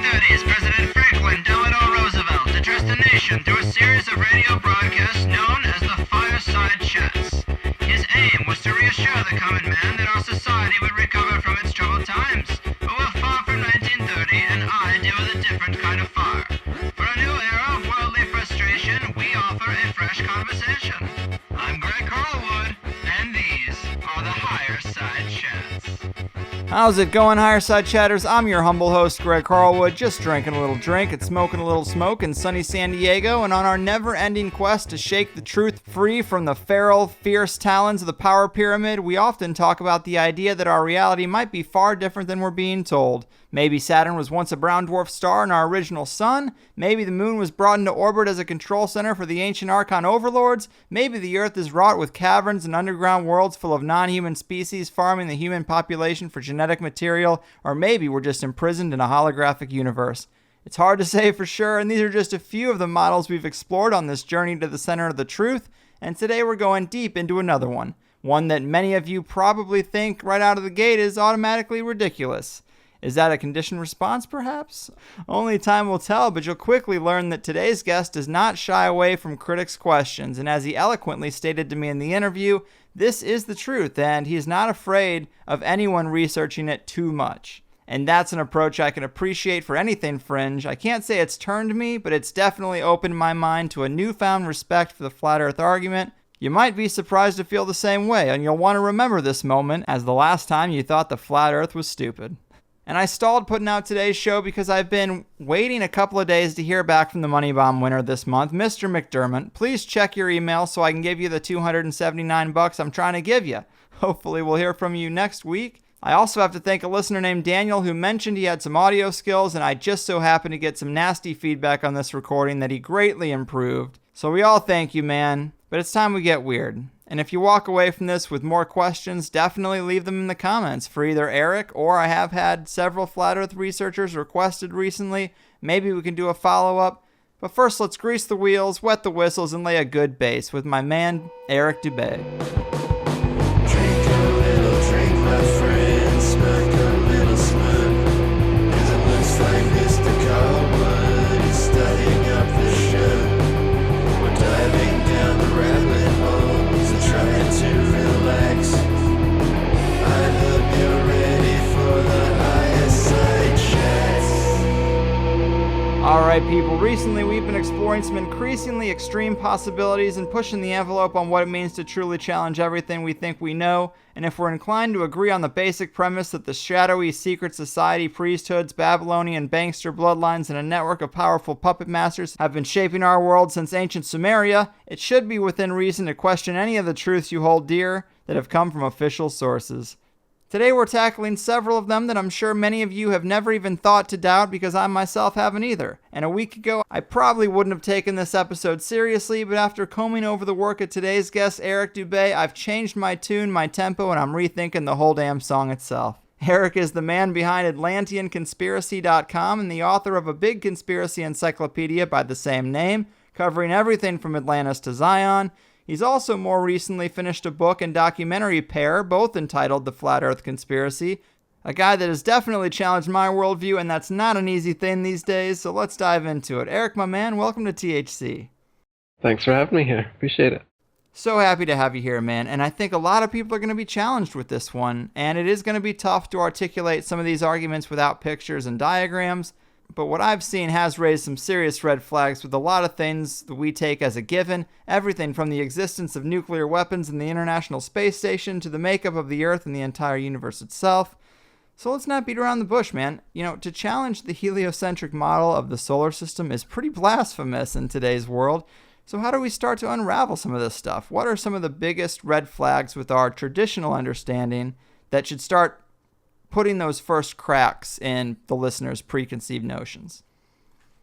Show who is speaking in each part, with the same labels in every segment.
Speaker 1: 1930s, President Franklin Delano Roosevelt addressed the nation through a series of radio broadcasts known as the Fireside Chats. His aim was to reassure the common man that our society would recover from its troubled times. But we're far from 1930, and I deal with a different kind of fire. For a new era of worldly frustration, we offer a fresh conversation. I'm Greg Carlwood, and these are the Higher Side Chats.
Speaker 2: How's it going, Higher Side Chatters? I'm your humble host, Greg Carlwood, just drinking a little drink and smoking a little smoke in sunny San Diego, and on our never-ending quest to shake the truth free from the feral, fierce talons of the power pyramid, we often talk about the idea that our reality might be far different than we're being told. Maybe Saturn was once a brown dwarf star in our original sun. Maybe the moon was brought into orbit as a control center for the ancient Archon overlords. Maybe the Earth is wrought with caverns and underground worlds full of non-human species farming the human population for genetic material. Or maybe we're just imprisoned in a holographic universe. It's hard to say for sure, and these are just a few of the models we've explored on this journey to the center of the truth. And today we're going deep into another one. One that many of you probably think right out of the gate is automatically ridiculous. Is that a conditioned response, perhaps? Only time will tell, but you'll quickly learn that today's guest does not shy away from critics' questions, and as he eloquently stated to me in the interview, this is the truth, and he is not afraid of anyone researching it too much. And that's an approach I can appreciate for anything fringe. I can't say it's turned me, but it's definitely opened my mind to a newfound respect for the flat earth argument. You might be surprised to feel the same way, and you'll want to remember this moment as the last time you thought the flat earth was stupid. And I stalled putting out today's show because I've been waiting a couple of days to hear back from the Money Bomb winner this month, Mr. McDermott. Please check your email so I can give you the $279 I'm trying to give you. Hopefully we'll hear from you next week. I also have to thank a listener named Daniel who mentioned he had some audio skills, and I just so happened to get some nasty feedback on this recording that he greatly improved. So we all thank you, man. But it's time we get weird. And if you walk away from this with more questions, definitely leave them in the comments for either Eric, or I have had several flat earth researchers requested recently. Maybe we can do a follow-up. But first, let's grease the wheels, wet the whistles, and lay a good base with my man, Eric Dubay.
Speaker 3: Drink a little drink, my friend, smoke a little smoke, 'cause it looks like Mr. Carlwood is starting up the show. We're diving down the rabbit holes and trying to relax. I hope you're ready for the higher side chats.
Speaker 2: Alright people, recently we've been exploring some increasingly extreme possibilities and pushing the envelope on what it means to truly challenge everything we think we know, and if we're inclined to agree on the basic premise that the shadowy secret society, priesthoods, Babylonian bankster bloodlines, and a network of powerful puppet masters have been shaping our world since ancient Sumeria, it should be within reason to question any of the truths you hold dear that have come from official sources. Today we're tackling several of them that I'm sure many of you have never even thought to doubt because I myself haven't either. And a week ago, I probably wouldn't have taken this episode seriously, but after combing over the work of today's guest, Eric Dubay, I've changed my tune, my tempo, and I'm rethinking the whole damn song itself. Eric is the man behind AtlanteanConspiracy.com and the author of a big conspiracy encyclopedia by the same name, covering everything from Atlantis to Zion. He's also more recently finished a book and documentary pair, both entitled The Flat Earth Conspiracy. A guy that has definitely challenged my worldview, and that's not an easy thing these days, so let's dive into it. Eric, my man, welcome to THC.
Speaker 4: Thanks for having me here. Appreciate it.
Speaker 2: So happy to have you here, man, and I think a lot of people are going to be challenged with this one, and it is going to be tough to articulate some of these arguments without pictures and diagrams. But what I've seen has raised some serious red flags with a lot of things that we take as a given, everything from the existence of nuclear weapons in the International Space Station to the makeup of the Earth and the entire universe itself. So let's not beat around the bush, man. You know, to challenge the heliocentric model of the solar system is pretty blasphemous in today's world. So how do we start to unravel some of this stuff? What are some of the biggest red flags with our traditional understanding that should start putting those first cracks in the listener's preconceived notions?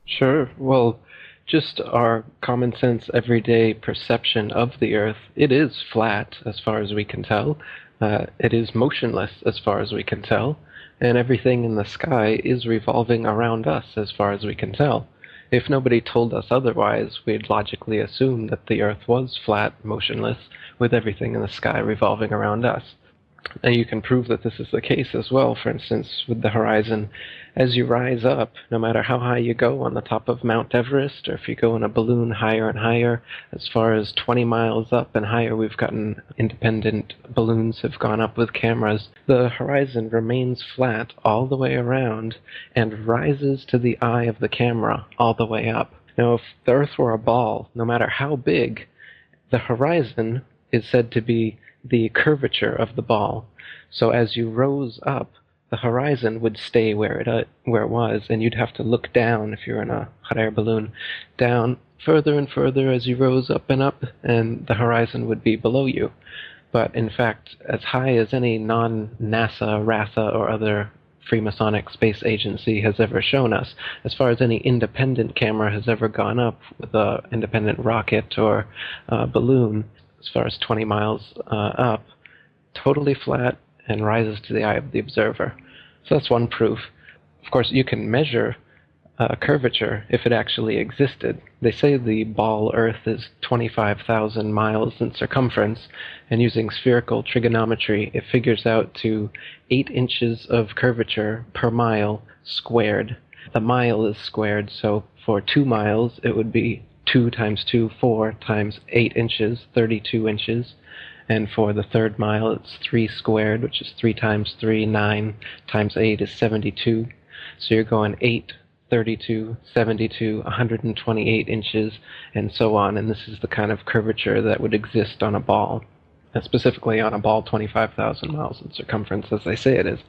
Speaker 4: Sure. Well, just our common sense everyday perception of the Earth, it is flat as far as we can tell. It is motionless as far as we can tell. And everything in the sky is revolving around us as far as we can tell. If nobody told us otherwise, we'd logically assume that the Earth was flat, motionless, with everything in the sky revolving around us. And you can prove that this is the case as well. For instance, with the horizon, as you rise up, no matter how high you go on the top of Mount Everest, or if you go in a balloon higher and higher, as far as 20 miles up and higher, we've gotten independent balloons have gone up with cameras. The horizon remains flat all the way around and rises to the eye of the camera all the way up. Now, if the Earth were a ball, no matter how big, the horizon is said to be the curvature of the ball. So as you rose up, the horizon would stay where it was, and you'd have to look down if you're in a hot air balloon, down further and further as you rose up, and the horizon would be below you. But in fact, as high as any non-NASA, RASA, or other Freemasonic space agency has ever shown us, as far as any independent camera has ever gone up with an independent rocket or balloon, as far as 20 miles up, totally flat and rises to the eye of the observer. So that's one proof. Of course, you can measure curvature if it actually existed. They say the ball Earth is 25,000 miles in circumference, and using spherical trigonometry, it figures out to 8 inches of curvature per mile squared. The mile is squared, so for 2 miles, it would be 2 times 2, 4 times 8 inches, 32 inches. And for the third mile, it's 3 squared, which is 3 times 3, 9 times 8 is 72. So you're going 8, 32, 72, 128 inches, and so on. And this is the kind of curvature that would exist on a ball, and specifically on a ball 25,000 miles in circumference, as they say it is.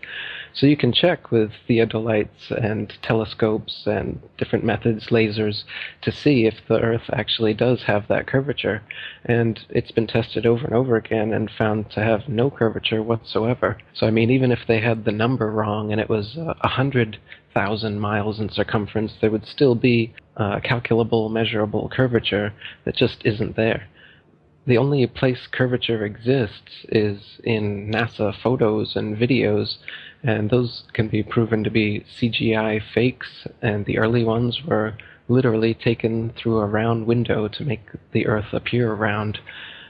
Speaker 4: So you can check with theodolites and telescopes and different methods, lasers, to see if the Earth actually does have that curvature. And it's been tested over and over again and found to have no curvature whatsoever. So I mean, even if they had the number wrong and it was 100,000 miles in circumference, there would still be a calculable, measurable curvature that just isn't there. The only place curvature exists is in NASA photos and videos, and those can be proven to be CGI fakes, and the early ones were literally taken through a round window to make the Earth appear round.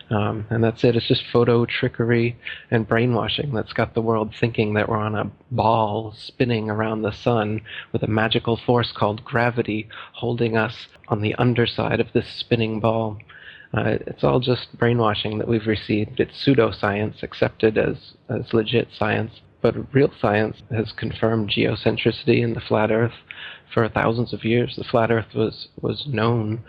Speaker 4: And that's it. It's just photo trickery and brainwashing that's got the world thinking that we're on a ball spinning around the sun with a magical force called gravity holding us on the underside of this spinning ball. It's all just brainwashing that we've received. It's pseudoscience accepted as legit science. But real science has confirmed geocentricity in the flat Earth for thousands of years. The flat Earth was known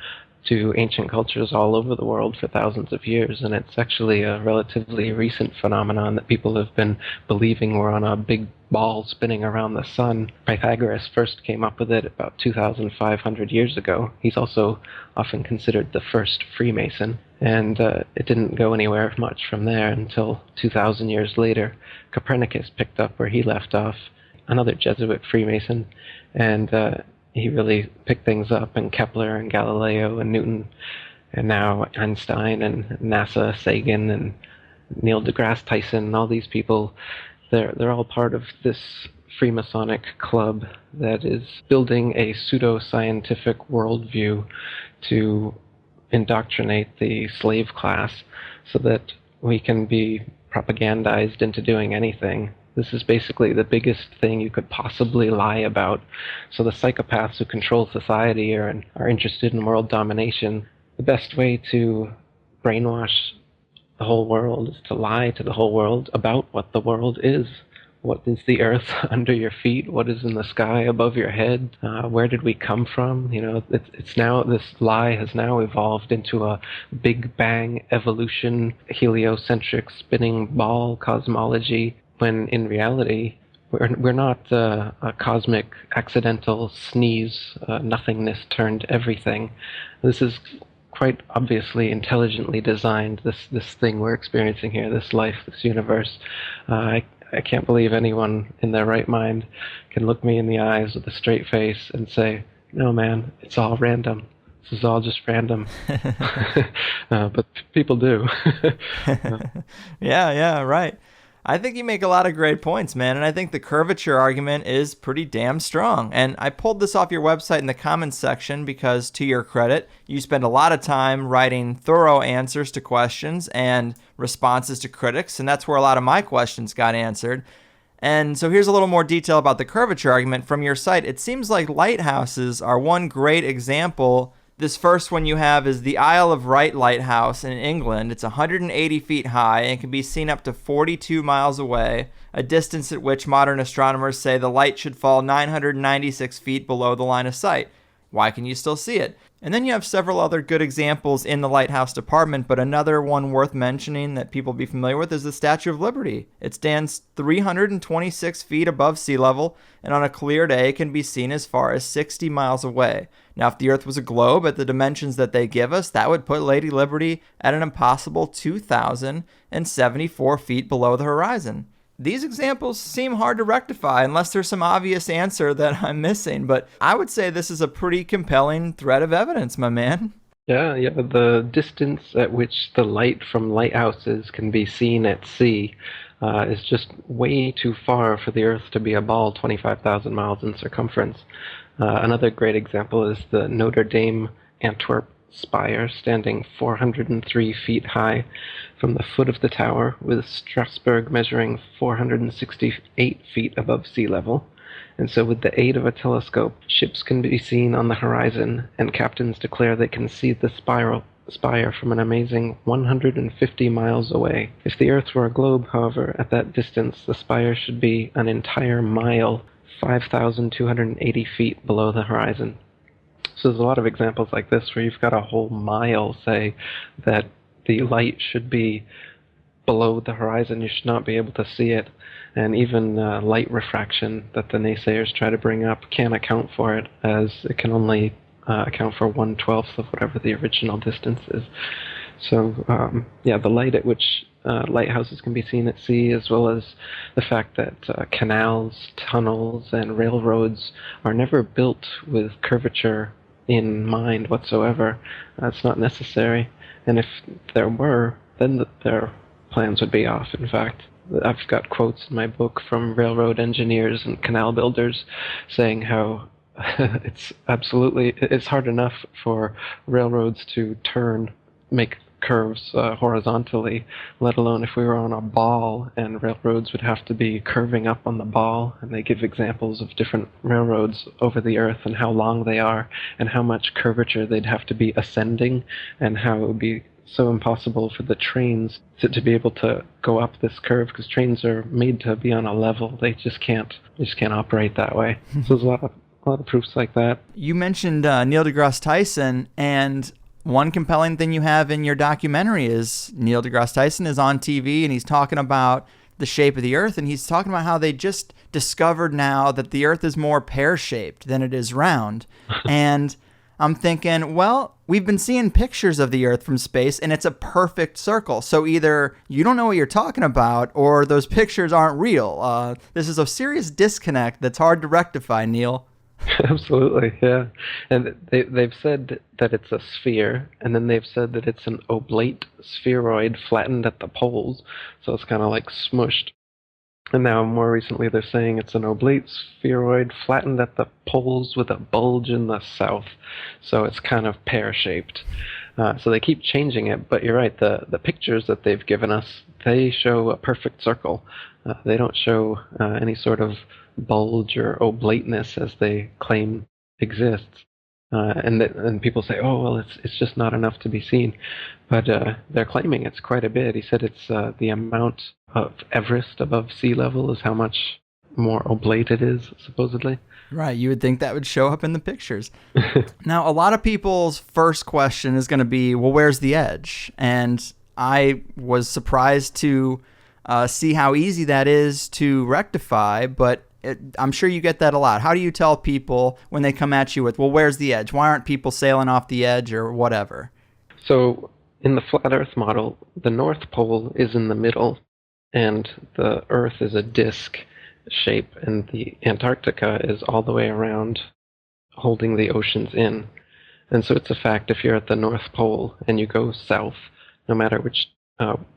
Speaker 4: to ancient cultures all over the world for thousands of years, and it's actually a relatively recent phenomenon that people have been believing we're on a big ball spinning around the sun. Pythagoras first came up with it about 2,500 years ago. He's also often considered the first Freemason, and it didn't go anywhere much from there until 2,000 years later. Copernicus picked up where he left off, another Jesuit Freemason, and he really picked things up, and Kepler and Galileo and Newton, and now Einstein and NASA, Sagan and Neil deGrasse Tyson, and all these people, they're all part of this Freemasonic club that is building a pseudo-scientific worldview to indoctrinate the slave class so that we can be propagandized into doing anything. This is basically the biggest thing you could possibly lie about. So the psychopaths who control society are interested in world domination. The best way to brainwash the whole world is to lie to the whole world about what the world is. What is the earth under your feet? What is in the sky above your head? Where did we come from? You know, it's now, this lie has now evolved into a Big Bang evolution, heliocentric spinning ball cosmology, when in reality, we're not a cosmic accidental sneeze, nothingness turned everything. This is quite obviously intelligently designed, this thing we're experiencing here, this life, this universe. I can't believe anyone in their right mind can look me in the eyes with a straight face and say, no man, it's all random. This is all just random. But people do.
Speaker 2: Yeah, right. I think you make a lot of great points, man, and I think the curvature argument is pretty damn strong. And I pulled this off your website in the comments section because, to your credit, you spend a lot of time writing thorough answers to questions and responses to critics, and that's where a lot of my questions got answered. And so here's a little more detail about the curvature argument from your site. It seems like lighthouses are one great example. This first one you have is the Isle of Wight Lighthouse in England. It's 180 feet high and can be seen up to 42 miles away, a distance at which modern astronomers say the light should fall 996 feet below the line of sight. Why can you still see it? And then you have several other good examples in the lighthouse department, but another one worth mentioning that people be familiar with is the Statue of Liberty. It stands 326 feet above sea level, and on a clear day can be seen as far as 60 miles away. Now, if the Earth was a globe at the dimensions that they give us, that would put Lady Liberty at an impossible 2,074 feet below the horizon. These examples seem hard to rectify unless there's some obvious answer that I'm missing, but I would say this is a pretty compelling thread of evidence, my man.
Speaker 4: Yeah, the distance at which the light from lighthouses can be seen at sea is just way too far for the Earth to be a ball 25,000 miles in circumference. Another great example is the Notre Dame Antwerp spire, standing 403 feet high from the foot of the tower, with Strasbourg measuring 468 feet above sea level. And so with the aid of a telescope, ships can be seen on the horizon, and captains declare they can see the spire from an amazing 150 miles away. If the Earth were a globe, however, at that distance, the spire should be an entire mile, 5,280 feet below the horizon. So there's a lot of examples like this where you've got a whole mile, say, that the light should be below the horizon. You should not be able to see it. And even light refraction that the naysayers try to bring up can't account for it, as it can only account for 1/12 of whatever the original distance is. So, the light at which lighthouses can be seen at sea, as well as the fact that canals, tunnels, and railroads are never built with curvature in mind whatsoever. It's not necessary. And if there were, then their plans would be off, in fact. I've got quotes in my book from railroad engineers and canal builders saying how it's hard enough for railroads to make curves horizontally, let alone if we were on a ball and railroads would have to be curving up on the ball. And they give examples of different railroads over the Earth and how long they are and how much curvature they'd have to be ascending, and how it would be so impossible for the trains to be able to go up this curve, because trains are made to be on a level. They just can't operate that way. So there's a lot of proofs like that.
Speaker 2: You mentioned Neil deGrasse Tyson, and one compelling thing you have in your documentary is Neil deGrasse Tyson is on TV and he's talking about the shape of the Earth, and he's talking about how they just discovered now that the Earth is more pear-shaped than it is round. And I'm thinking, well, we've been seeing pictures of the Earth from space and it's a perfect circle. So either you don't know what you're talking about or those pictures aren't real. This is a serious disconnect that's hard to rectify, Neil.
Speaker 4: Absolutely, yeah. And they've said that it's a sphere, and then they've said that it's an oblate spheroid flattened at the poles, so it's kind of like smushed. And now, more recently, they're saying it's an oblate spheroid flattened at the poles with a bulge in the south, so it's kind of pear-shaped. So they keep changing it, but you're right, the pictures that they've given us, they show a perfect circle. They don't show any sort of bulge or oblateness as they claim exists. And people say, oh, well, it's just not enough to be seen. But they're claiming it's quite a bit. He said it's the amount of Everest above sea level is how much more oblate it is, supposedly.
Speaker 2: Right, you would think that would show up in the pictures. Now, a lot of people's first question is going to be, well, where's the edge? And I was surprised to see how easy that is to rectify, but I'm sure you get that a lot. How do you tell people when they come at you with, well, where's the edge? Why aren't people sailing off the edge or whatever?
Speaker 4: So in the flat Earth model, the North Pole is in the middle, and the Earth is a disk shape, and the Antarctica is all the way around, holding the oceans in. And so it's a fact, if you're at the North Pole and you go south, no matter which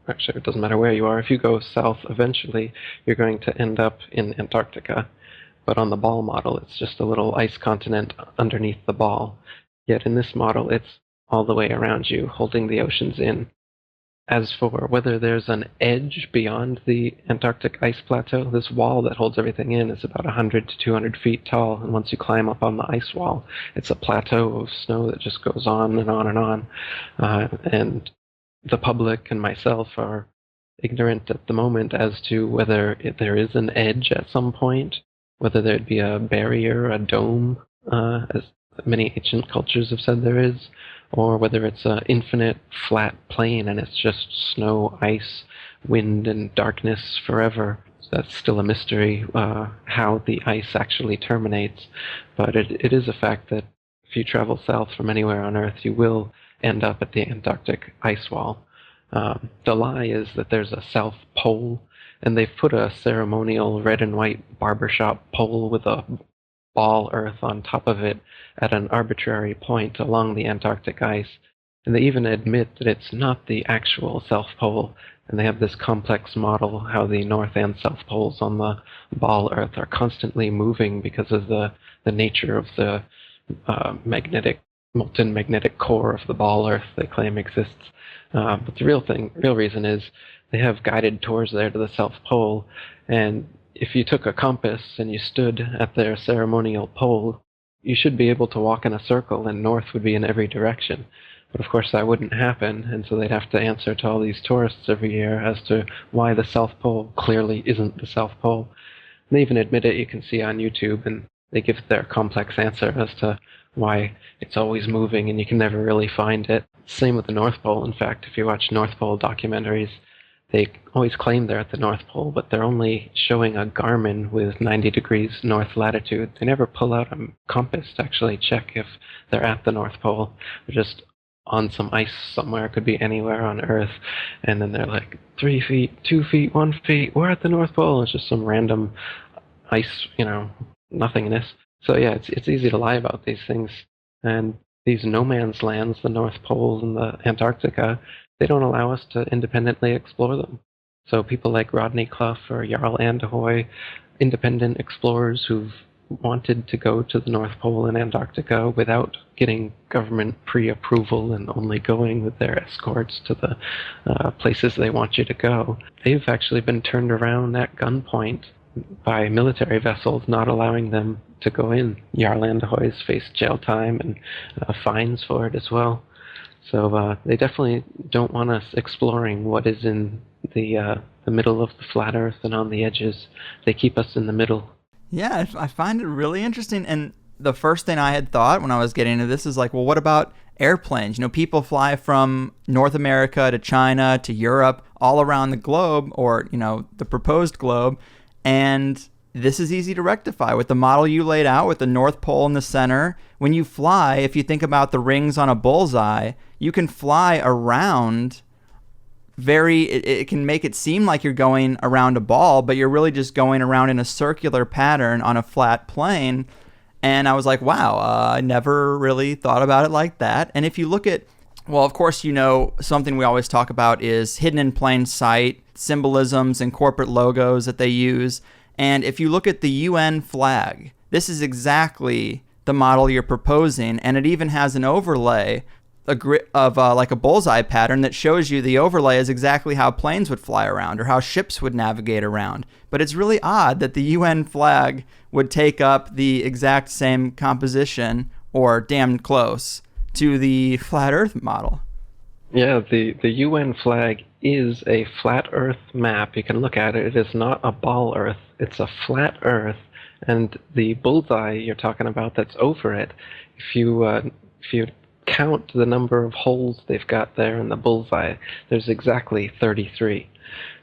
Speaker 4: actually, it doesn't matter where you are. If you go south, eventually you're going to end up in Antarctica. But on the ball model, it's just a little ice continent underneath the ball. Yet in this model, it's all the way around you, holding the oceans in. As for whether there's an edge beyond the Antarctic ice plateau, this wall that holds everything in is about 100 to 200 feet tall, and once you climb up on the ice wall, it's a plateau of snow that just goes on and on and on. And the public and myself are ignorant at the moment as to whether there is an edge at some point, whether there'd be a barrier, a dome, as many ancient cultures have said there is, or whether it's an infinite flat plain and it's just snow, ice, wind, and darkness forever. So that's still a mystery, how the ice actually terminates. But it is a fact that if you travel south from anywhere on Earth, you will end up at the Antarctic ice wall. The lie is that there's a South Pole, and they've put a ceremonial red and white barbershop pole with a ball Earth on top of it at an arbitrary point along the Antarctic ice. And they even admit that it's not the actual South Pole, and they have this complex model how the North and South Poles on the ball Earth are constantly moving because of the nature of the molten magnetic core of the ball Earth they claim exists. But the real reason is they have guided tours there to the South Pole, and if you took a compass and you stood at their ceremonial pole, you should be able to walk in a circle and north would be in every direction. But of course that wouldn't happen, and so they'd have to answer to all these tourists every year as to why the South Pole clearly isn't the South Pole. And they even admit it, you can see on YouTube, and they give their complex answer as to why it's always moving and you can never really find it. Same with the North Pole. In fact, if you watch North Pole documentaries, they always claim they're at the North Pole, but they're only showing a Garmin with 90 degrees north latitude. They never pull out a compass to actually check if they're at the North Pole. They're just on some ice somewhere, could be anywhere on Earth, and then they're like 3 feet, 2 feet, 1 feet, we're at the North Pole. It's just some random ice, nothingness. So yeah, it's easy to lie about these things. And these no man's lands, the North Pole and the Antarctica, they don't allow us to independently explore them. So people like Rodney Clough or Jarl Anderhoy, independent explorers who've wanted to go to the North Pole and Antarctica without getting government pre-approval and only going with their escorts to the places they want you to go, they've actually been turned around at gunpoint by military vessels not allowing them to go in. Jarl Anderhoy's faced jail time and fines for it as well. So they definitely don't want us exploring what is in the middle of the flat Earth and on the edges. They keep us in the middle.
Speaker 2: Yeah, I find it really interesting. And the first thing I had thought when I was getting into this is like, well, what about airplanes? People fly from North America to China to Europe, all around the globe, or, the proposed globe. And this is easy to rectify with the model you laid out with the North Pole in the center. When you fly, if you think about the rings on a bullseye, you can fly around it can make it seem like you're going around a ball, but you're really just going around in a circular pattern on a flat plane. And I was like, wow, I never really thought about it like that. And if you look at, well, of course, something we always talk about is hidden in plain sight, symbolisms and corporate logos that they use. And if you look at the UN flag, this is exactly the model you're proposing. And it even has an overlay of like a bullseye pattern that shows you the overlay is exactly how planes would fly around or how ships would navigate around. But it's really odd that the UN flag would take up the exact same composition or damn close to the flat Earth model.
Speaker 4: Yeah, the UN flag is a flat Earth map. You can look at it. It is not a ball Earth. It's a flat Earth. And the bullseye you're talking about that's over it, if you count the number of holes they've got there in the bullseye, there's exactly 33.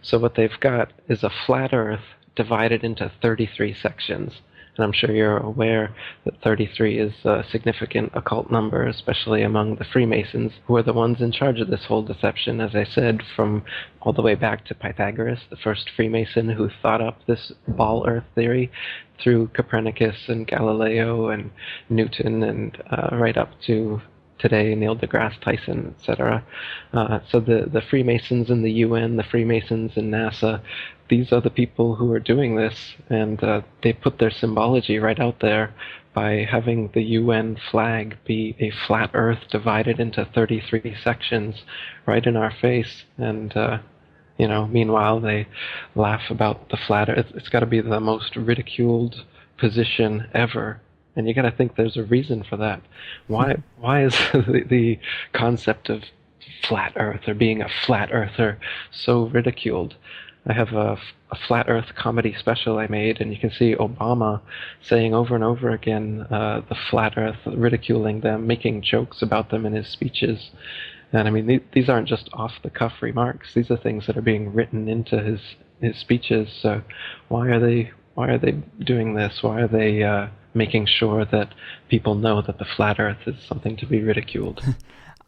Speaker 4: So what they've got is a flat Earth divided into 33 sections. And I'm sure you're aware that 33 is a significant occult number, especially among the Freemasons, who are the ones in charge of this whole deception, as I said, from all the way back to Pythagoras, the first Freemason who thought up this ball Earth theory, through Copernicus and Galileo and Newton and right up to today, Neil deGrasse Tyson, etc. So the Freemasons in the UN, the Freemasons in NASA, these are the people who are doing this, and they put their symbology right out there by having the UN flag be a flat Earth divided into 33 sections right in our face. And meanwhile they laugh about the flat Earth. It's got to be the most ridiculed position ever. And you got to think there's a reason for that. Why is the concept of flat Earth or being a flat earther so ridiculed? I have a flat Earth comedy special I made, and you can see Obama saying over and over again the flat Earth, ridiculing them, making jokes about them in his speeches. And I mean, these aren't just off-the-cuff remarks. These are things that are being written into his speeches. So why are they doing this? Why are they making sure that people know that the flat Earth is something to be ridiculed?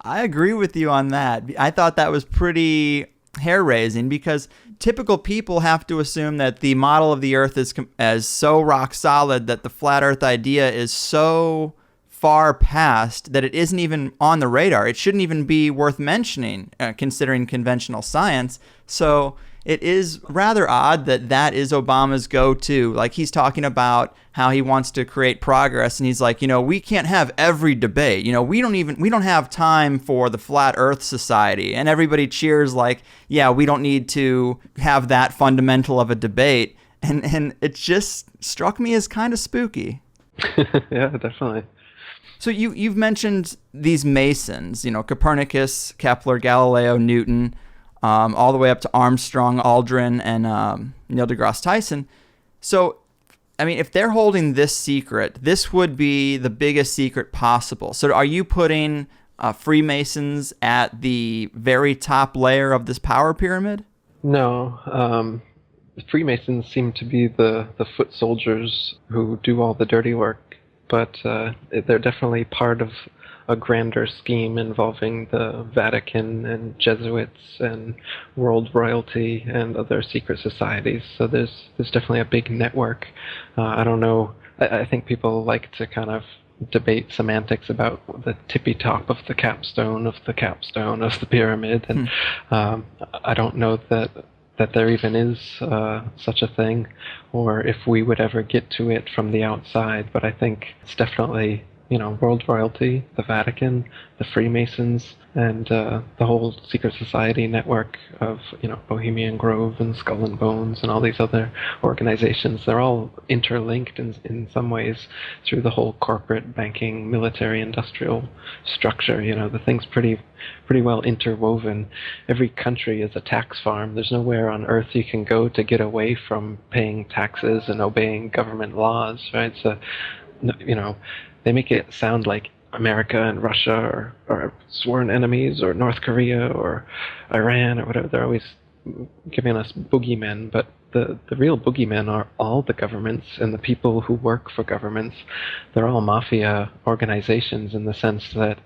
Speaker 2: I agree with you on that. I thought that was pretty hair-raising because typical people have to assume that the model of the Earth is as so rock solid that the flat Earth idea is so far past that it isn't even on the radar. It shouldn't even be worth mentioning, considering conventional science. So it is rather odd that that is Obama's go-to. Like, he's talking about how he wants to create progress, and he's like, we can't have every debate. We don't have time for the Flat Earth Society. And everybody cheers like, yeah, we don't need to have that fundamental of a debate. And it just struck me as kind of spooky.
Speaker 4: Yeah, definitely.
Speaker 2: So you've mentioned these Masons, Copernicus, Kepler, Galileo, Newton, all the way up to Armstrong, Aldrin, and Neil deGrasse Tyson. So, I mean, if they're holding this secret, this would be the biggest secret possible. So are you putting Freemasons at the very top layer of this power pyramid?
Speaker 4: No. The Freemasons seem to be the foot soldiers who do all the dirty work. But they're definitely part of a grander scheme involving the Vatican and Jesuits and world royalty and other secret societies. So there's definitely a big network. I don't know. I think people like to kind of debate semantics about the tippy top of the capstone of the pyramid, and I don't know that there even is such a thing, or if we would ever get to it from the outside. But I think it's definitely, world royalty, the Vatican, the Freemasons, and the whole secret society network of, Bohemian Grove and Skull and Bones and all these other organizations. They're all interlinked in some ways through the whole corporate, banking, military, industrial structure. The thing's pretty well interwoven. Every country is a tax farm. There's nowhere on earth you can go to get away from paying taxes and obeying government laws, right? So, they make it sound like America and Russia are sworn enemies, or North Korea or Iran or whatever. They're always giving us boogeymen, but the real boogeymen are all the governments and the people who work for governments. They're all mafia organizations in the sense that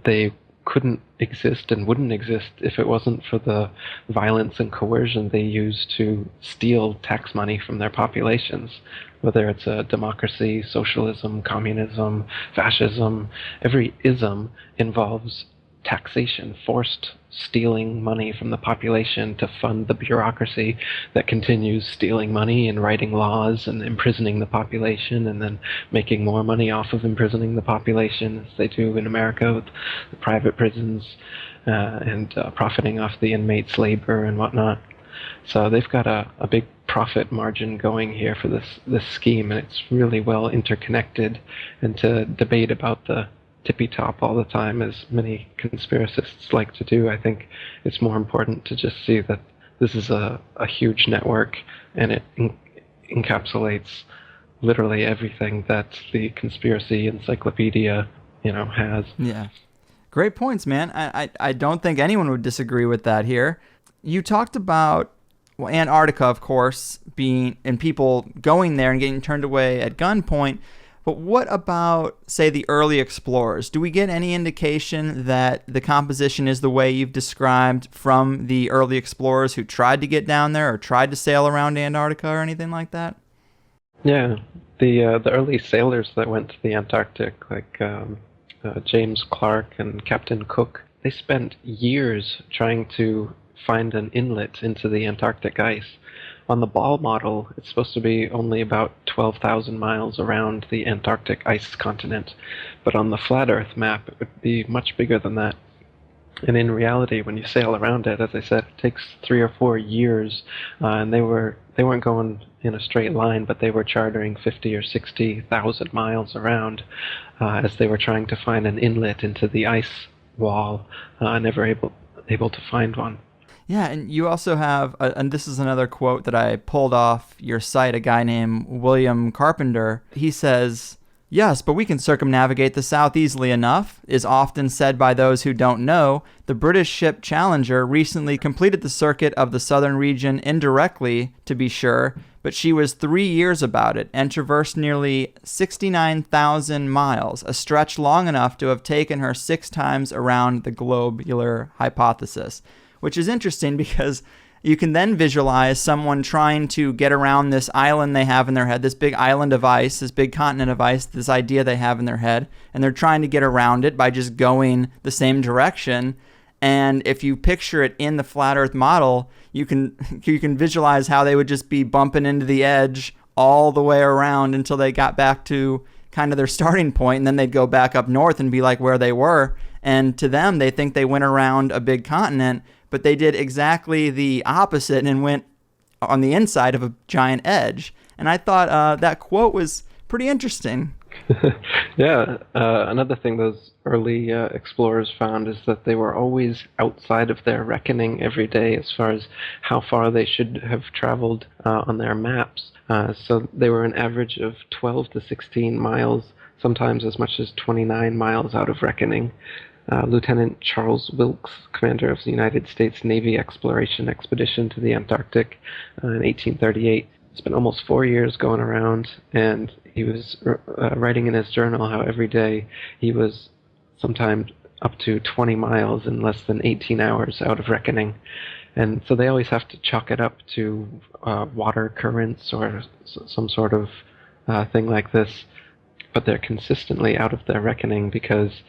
Speaker 4: they couldn't exist and wouldn't exist if it wasn't for the violence and coercion they use to steal tax money from their populations. Whether it's a democracy, socialism, communism, fascism, every ism involves taxation, forced stealing money from the population to fund the bureaucracy that continues stealing money and writing laws and imprisoning the population, and then making more money off of imprisoning the population, as they do in America with the private prisons, and profiting off the inmates' labor and whatnot. So they've got a big profit margin going here for this scheme, and it's really well interconnected. And to debate about the tippy top all the time, as many conspiracists like to do, I think it's more important to just see that this is a huge network, and it encapsulates literally everything that the conspiracy encyclopedia, has.
Speaker 2: Yeah. Great points, man. I don't think anyone would disagree with that here. You talked about Antarctica, of course, and people going there and getting turned away at gunpoint. But what about, say, the early explorers? Do we get any indication that the composition is the way you've described from the early explorers who tried to get down there or tried to sail around Antarctica or anything like that?
Speaker 4: Yeah, the early sailors that went to the Antarctic, like James Clark and Captain Cook, they spent years trying to find an inlet into the Antarctic ice. On the ball model, it's supposed to be only about 12,000 miles around the Antarctic ice continent, but on the flat Earth map, it would be much bigger than that. And in reality, when you sail around it, as I said, it takes 3 or 4 years, and they weren't going in a straight line, but they were chartering 50 or 60,000 miles around as they were trying to find an inlet into the ice wall, never able to find one.
Speaker 2: Yeah, and you also have, and this is another quote that I pulled off your site, a guy named William Carpenter. He says, "Yes, but we can circumnavigate the South easily enough," is often said by those who don't know. The British ship Challenger recently completed the circuit of the southern region indirectly, to be sure, but she was 3 years about it and traversed nearly 69,000 miles, a stretch long enough to have taken her 6 times around the globular hypothesis. Which is interesting because you can then visualize someone trying to get around this island they have in their head, this big island of ice, this big continent of ice, this idea they have in their head, and they're trying to get around it by just going the same direction. And if you picture it in the flat Earth model, you can visualize how they would just be bumping into the edge all the way around until they got back to kind of their starting point, and then they'd go back up north and be like where they were. And to them, they think they went around a big continent, but they did exactly the opposite and went on the inside of a giant edge. And I thought that quote was pretty interesting.
Speaker 4: Yeah, another thing those early explorers found is that they were always outside of their reckoning every day as far as how far they should have traveled on their maps. So they were an average of 12 to 16 miles, sometimes as much as 29 miles out of reckoning. Lieutenant Charles Wilkes, commander of the United States Navy exploration expedition to the Antarctic in 1838, spent almost 4 years going around, and he was writing in his journal how every day he was sometimes up to 20 miles in less than 18 hours out of reckoning. And so they always have to chalk it up to water currents or some sort of thing like this, but they're consistently out of their reckoning because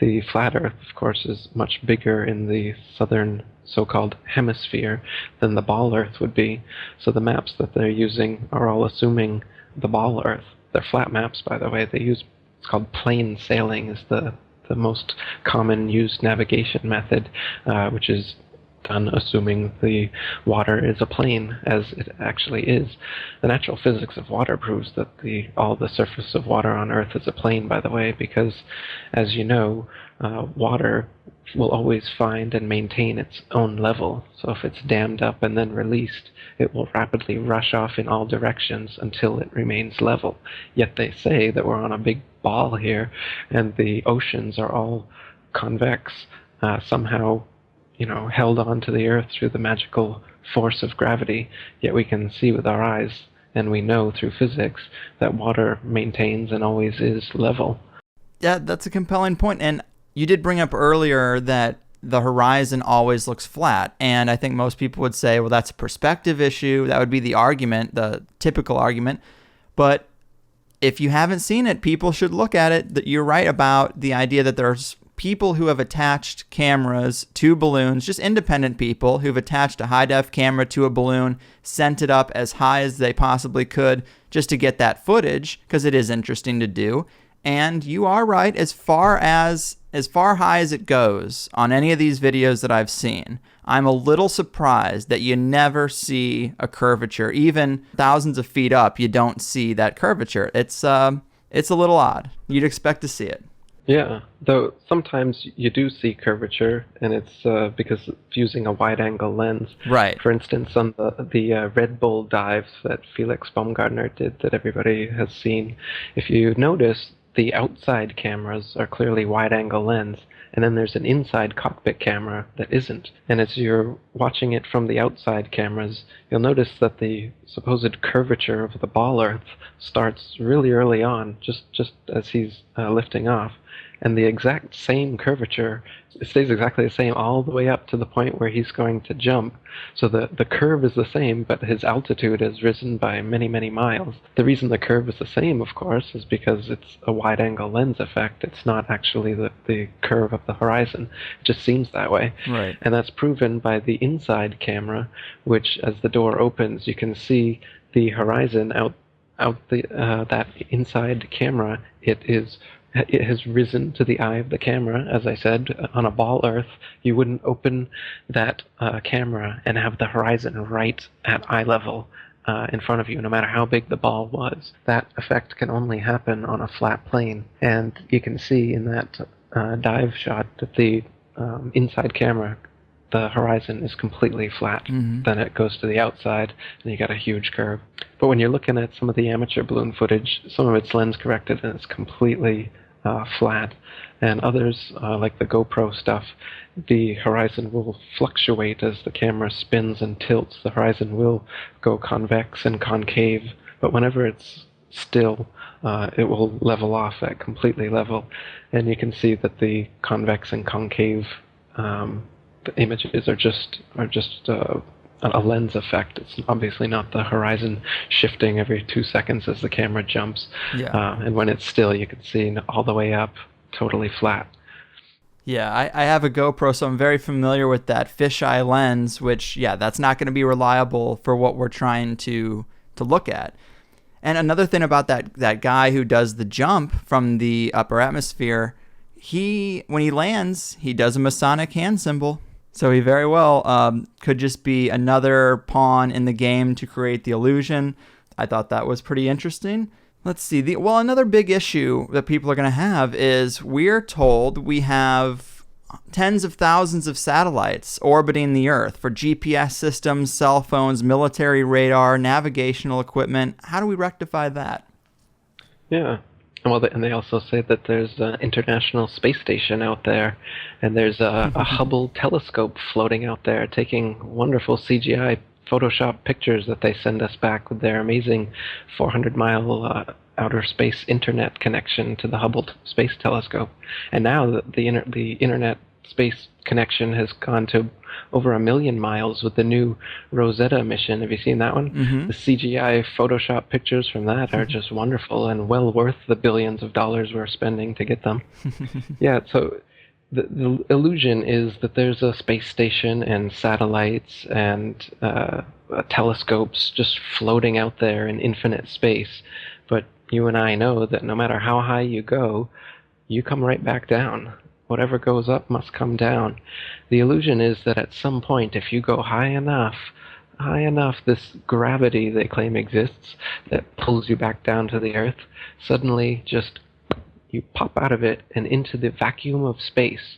Speaker 4: the flat Earth, of course, is much bigger in the southern so-called hemisphere than the ball Earth would be. So the maps that they're using are all assuming the ball Earth. They're flat maps, by the way. They use, it's called plain sailing, is the most common used navigation method, which is done assuming the water is a plane, as it actually is. The natural physics of water proves that all the surface of water on Earth is a plane, by the way, because, as you know, water will always find and maintain its own level. So if it's dammed up and then released, it will rapidly rush off in all directions until it remains level. Yet they say that we're on a big ball here, and the oceans are all convex, somehow held onto the Earth through the magical force of gravity, yet we can see with our eyes, and we know through physics, that water maintains and always is level.
Speaker 2: Yeah, that's a compelling point. And you did bring up earlier that the horizon always looks flat, and I think most people would say, well, that's a perspective issue. That would be the argument, the typical argument. But if you haven't seen it, people should look at it. That you're right about the idea that there's people who have attached cameras to balloons, just independent people who've attached a high-def camera to a balloon, sent it up as high as they possibly could just to get that footage, because it is interesting to do. And you are right, as far high as it goes on any of these videos that I've seen, I'm a little surprised that you never see a curvature. Even thousands of feet up, you don't see that curvature. It's a little odd. You'd expect to see it.
Speaker 4: Yeah, though sometimes you do see curvature, and it's because of using a wide-angle lens.
Speaker 2: Right.
Speaker 4: For instance, on the Red Bull dives that Felix Baumgartner did that everybody has seen, if you notice, the outside cameras are clearly wide-angle lens, and then there's an inside cockpit camera that isn't. And as you're watching it from the outside cameras, you'll notice that the supposed curvature of the ball Earth starts really early on, just as he's lifting off. and the exact same curvature stays exactly the same all the way up to the point where he's going to jump. So the curve is the same, but his altitude has risen by many, many miles. The reason the curve is the same, of course, is because it's a wide-angle lens effect. It's not actually the curve of the horizon. It just seems that way.
Speaker 2: Right.
Speaker 4: And that's proven by the inside camera, which, as the door opens, you can see the horizon out that inside camera. It has risen to the eye of the camera. As I said, on a ball Earth, you wouldn't open that camera and have the horizon right at eye level in front of you, no matter how big the ball was. That effect can only happen on a flat plane. And you can see in that dive shot that the inside camera, the horizon is completely flat. Then it goes to the outside, and you got a huge curve. But when you're looking at some of the amateur balloon footage, some of it's lens corrected, and it's completely flat. And others, like the GoPro stuff, the horizon will fluctuate as the camera spins and tilts. The horizon will go convex and concave, but whenever it's still, it will level off at completely level. And you can see that the convex and concave the images are just a lens effect. It's obviously not the horizon shifting every 2 seconds as the camera jumps.
Speaker 2: Yeah.
Speaker 4: And when it's still, you can see all the way up, totally flat.
Speaker 2: Yeah, I have a GoPro, so I'm very familiar with that fisheye lens, which, yeah, that's not going to be reliable for what we're trying to look at. And another thing about that guy who does the jump from the upper atmosphere, when he lands, he does a Masonic hand symbol. So he very well could just be another pawn in the game to create the illusion. I thought that was pretty interesting. Let's see. Another big issue that people are going to have is we're told we have tens of thousands of satellites orbiting the Earth for GPS systems, cell phones, military radar, navigational equipment. How do we rectify that?
Speaker 4: Yeah. Well, and they also say that there's an International Space Station out there, and there's a Hubble telescope floating out there taking wonderful CGI Photoshop pictures that they send us back with their amazing 400-mile outer space internet connection to the Hubble Space Telescope. And now the internet space connection has gone to over 1 million miles with the new Rosetta mission. Have you seen that one?
Speaker 2: Mm-hmm.
Speaker 4: The CGI Photoshop pictures from that are just wonderful and well worth the billions of dollars we're spending to get them. Yeah, so the illusion is that there's a space station and satellites and telescopes just floating out there in infinite space. But you and I know that no matter how high you go, you come right back down. Whatever goes up must come down. The illusion is that at some point, if you go high enough, this gravity they claim exists that pulls you back down to the Earth, suddenly just you pop out of it and into the vacuum of space.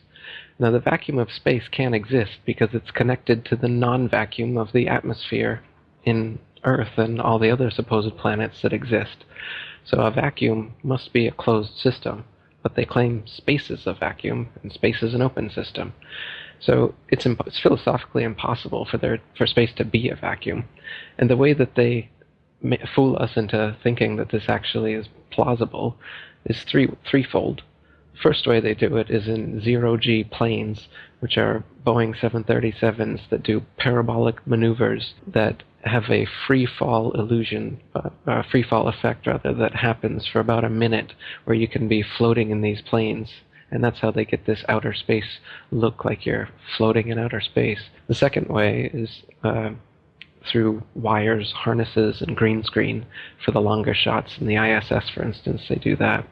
Speaker 4: Now, the vacuum of space can't exist because it's connected to the non-vacuum of the atmosphere in Earth and all the other supposed planets that exist. So a vacuum must be a closed system. But they claim space is a vacuum and space is an open system. So it's philosophically impossible for space to be a vacuum. And the way that they fool us into thinking that this actually is plausible is threefold. The first way they do it is in zero-G planes, which are Boeing 737s that do parabolic maneuvers that have a free fall illusion, a free fall effect rather, that happens for about a minute where you can be floating in these planes. And that's how they get this outer space look, like you're floating in outer space. The second way is through wires, harnesses, and green screen for the longer shots. In the ISS, for instance, they do that.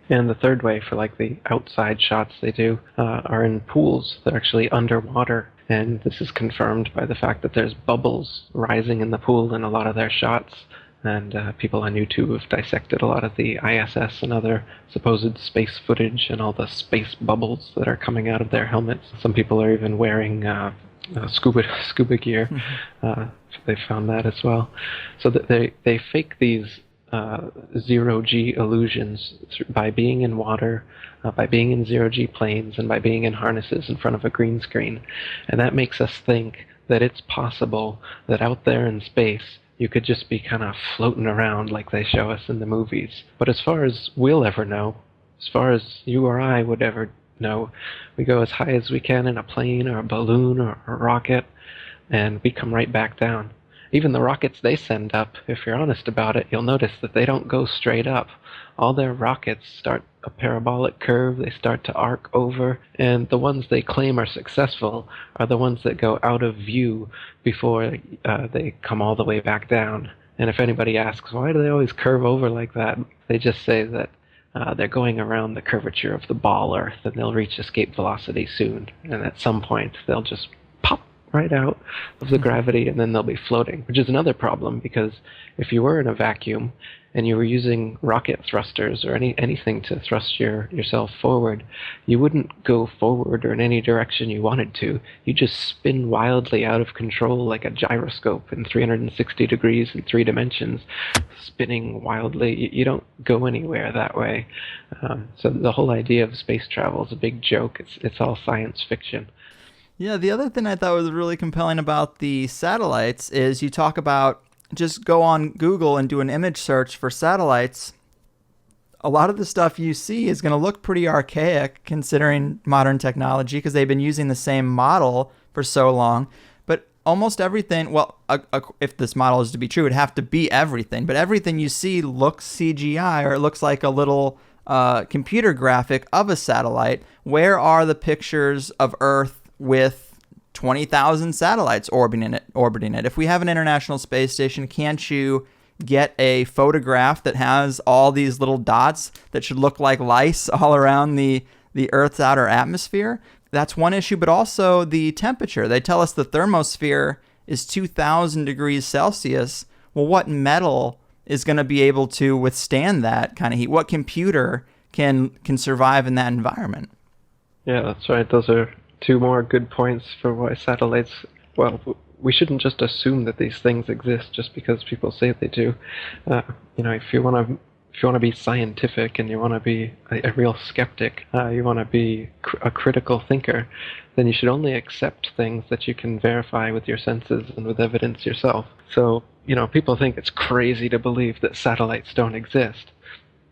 Speaker 4: And the third way, for like the outside shots they do, are in pools. They're actually underwater. And this is confirmed by the fact that there's bubbles rising in the pool in a lot of their shots. And people on YouTube have dissected a lot of the ISS and other supposed space footage and all the space bubbles that are coming out of their helmets. Some people are even wearing scuba gear. They found that as well. So that they fake these zero-G illusions by being in water, by being in zero-G planes, and by being in harnesses in front of a green screen. And that makes us think that it's possible that out there in space you could just be kind of floating around like they show us in the movies. But as far as we'll ever know, as far as you or I would ever know. We go as high as we can in a plane or a balloon or a rocket, and we come right back down. Even the rockets they send up, if you're honest about it, you'll notice that they don't go straight up. All their rockets start a parabolic curve, they start to arc over, and the ones they claim are successful are the ones that go out of view before they come all the way back down. And if anybody asks, why do they always curve over like that? They just say that they're going around the curvature of the ball Earth, and they'll reach escape velocity soon. And at some point, they'll just pop right out of the gravity, and then they'll be floating, which is another problem, because if you were in a vacuum and you were using rocket thrusters or anything to thrust yourself forward, you wouldn't go forward or in any direction you wanted to. You just spin wildly out of control like a gyroscope in 360 degrees in 3 dimensions, spinning wildly. You don't go anywhere that way. So the whole idea of space travel is a big joke. It's all science fiction.
Speaker 2: Yeah, the other thing I thought was really compelling about the satellites is you talk about just go on Google and do an image search for satellites. A lot of the stuff you see is going to look pretty archaic considering modern technology because they've been using the same model for so long. But almost everything, well, if this model is to be true, it'd have to be everything. But everything you see looks CGI, or it looks like a little computer graphic of a satellite. Where are the pictures of Earth with 20,000 satellites orbiting it? If we have an International Space Station, can't you get a photograph that has all these little dots that should look like lice all around the Earth's outer atmosphere? That's one issue, but also the temperature. They tell us the thermosphere is 2,000 degrees Celsius. Well, what metal is going to be able to withstand that kind of heat? What computer can survive in that environment?
Speaker 4: Yeah, that's right. Those are 2 more good points for why satellites, well, we shouldn't just assume that these things exist just because people say they do. If you want to be scientific and you want to be a real skeptic, you want to be a critical thinker, then you should only accept things that you can verify with your senses and with evidence yourself. So, people think it's crazy to believe that satellites don't exist.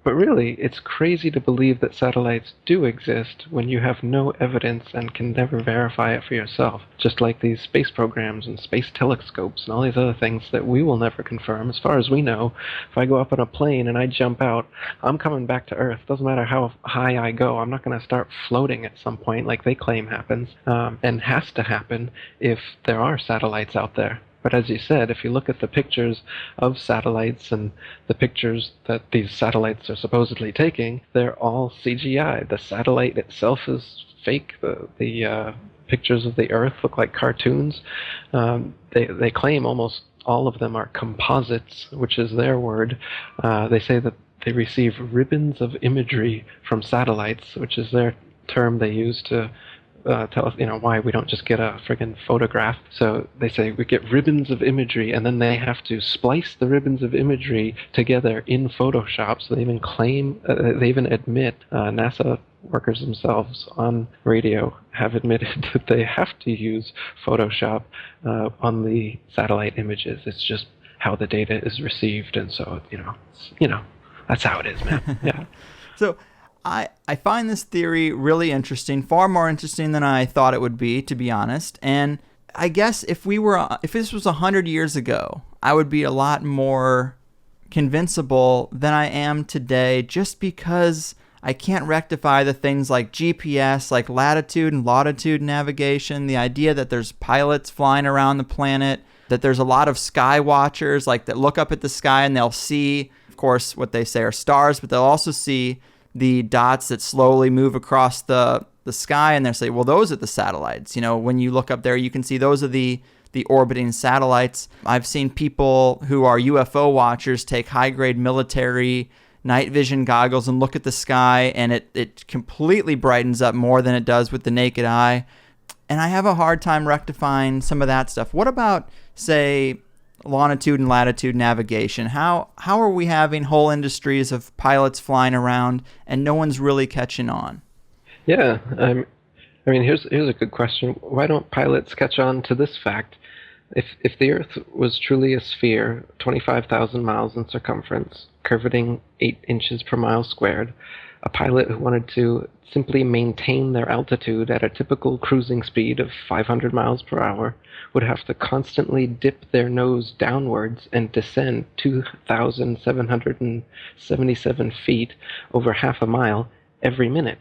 Speaker 4: But really, it's crazy to believe that satellites do exist when you have no evidence and can never verify it for yourself. Just like these space programs and space telescopes and all these other things that we will never confirm. As far as we know, if I go up on a plane and I jump out, I'm coming back to Earth. Doesn't matter how high I go. I'm not going to start floating at some point like they claim happens, and has to happen if there are satellites out there. But as you said, if you look at the pictures of satellites and the pictures that these satellites are supposedly taking, they're all CGI. The satellite itself is fake. The pictures of the Earth look like cartoons. They claim almost all of them are composites, which is their word. They say that they receive ribbons of imagery from satellites, which is their term they use to tell us, why we don't just get a friggin' photograph. So they say we get ribbons of imagery, and then they have to splice the ribbons of imagery together in Photoshop. So they even claim, they even admit, NASA workers themselves on radio have admitted that they have to use Photoshop on the satellite images. It's just how the data is received, and so that's how it is, man. Yeah.
Speaker 2: So I find this theory really interesting, far more interesting than I thought it would be, to be honest. And I guess if this was 100 years ago, I would be a lot more convincible than I am today, just because I can't rectify the things like GPS, like latitude and longitude navigation, the idea that there's pilots flying around the planet, that there's a lot of sky watchers, like that look up at the sky and they'll see, of course, what they say are stars, but they'll also see the dots that slowly move across the sky, and they'll say, well, those are the satellites. When you look up there, you can see those are the orbiting satellites. I've seen people who are UFO watchers take high-grade military night vision goggles and look at the sky, and it completely brightens up more than it does with the naked eye. And I have a hard time rectifying some of that stuff. What about, say, longitude and latitude navigation? How are we having whole industries of pilots flying around and no one's really catching on?
Speaker 4: Yeah, here's a good question. Why don't pilots catch on to this fact? If the Earth was truly a sphere, 25,000 miles in circumference, curvating 8 inches per mile squared, a pilot who wanted to simply maintain their altitude at a typical cruising speed of 500 miles per hour would have to constantly dip their nose downwards and descend 2,777 feet over half a mile every minute.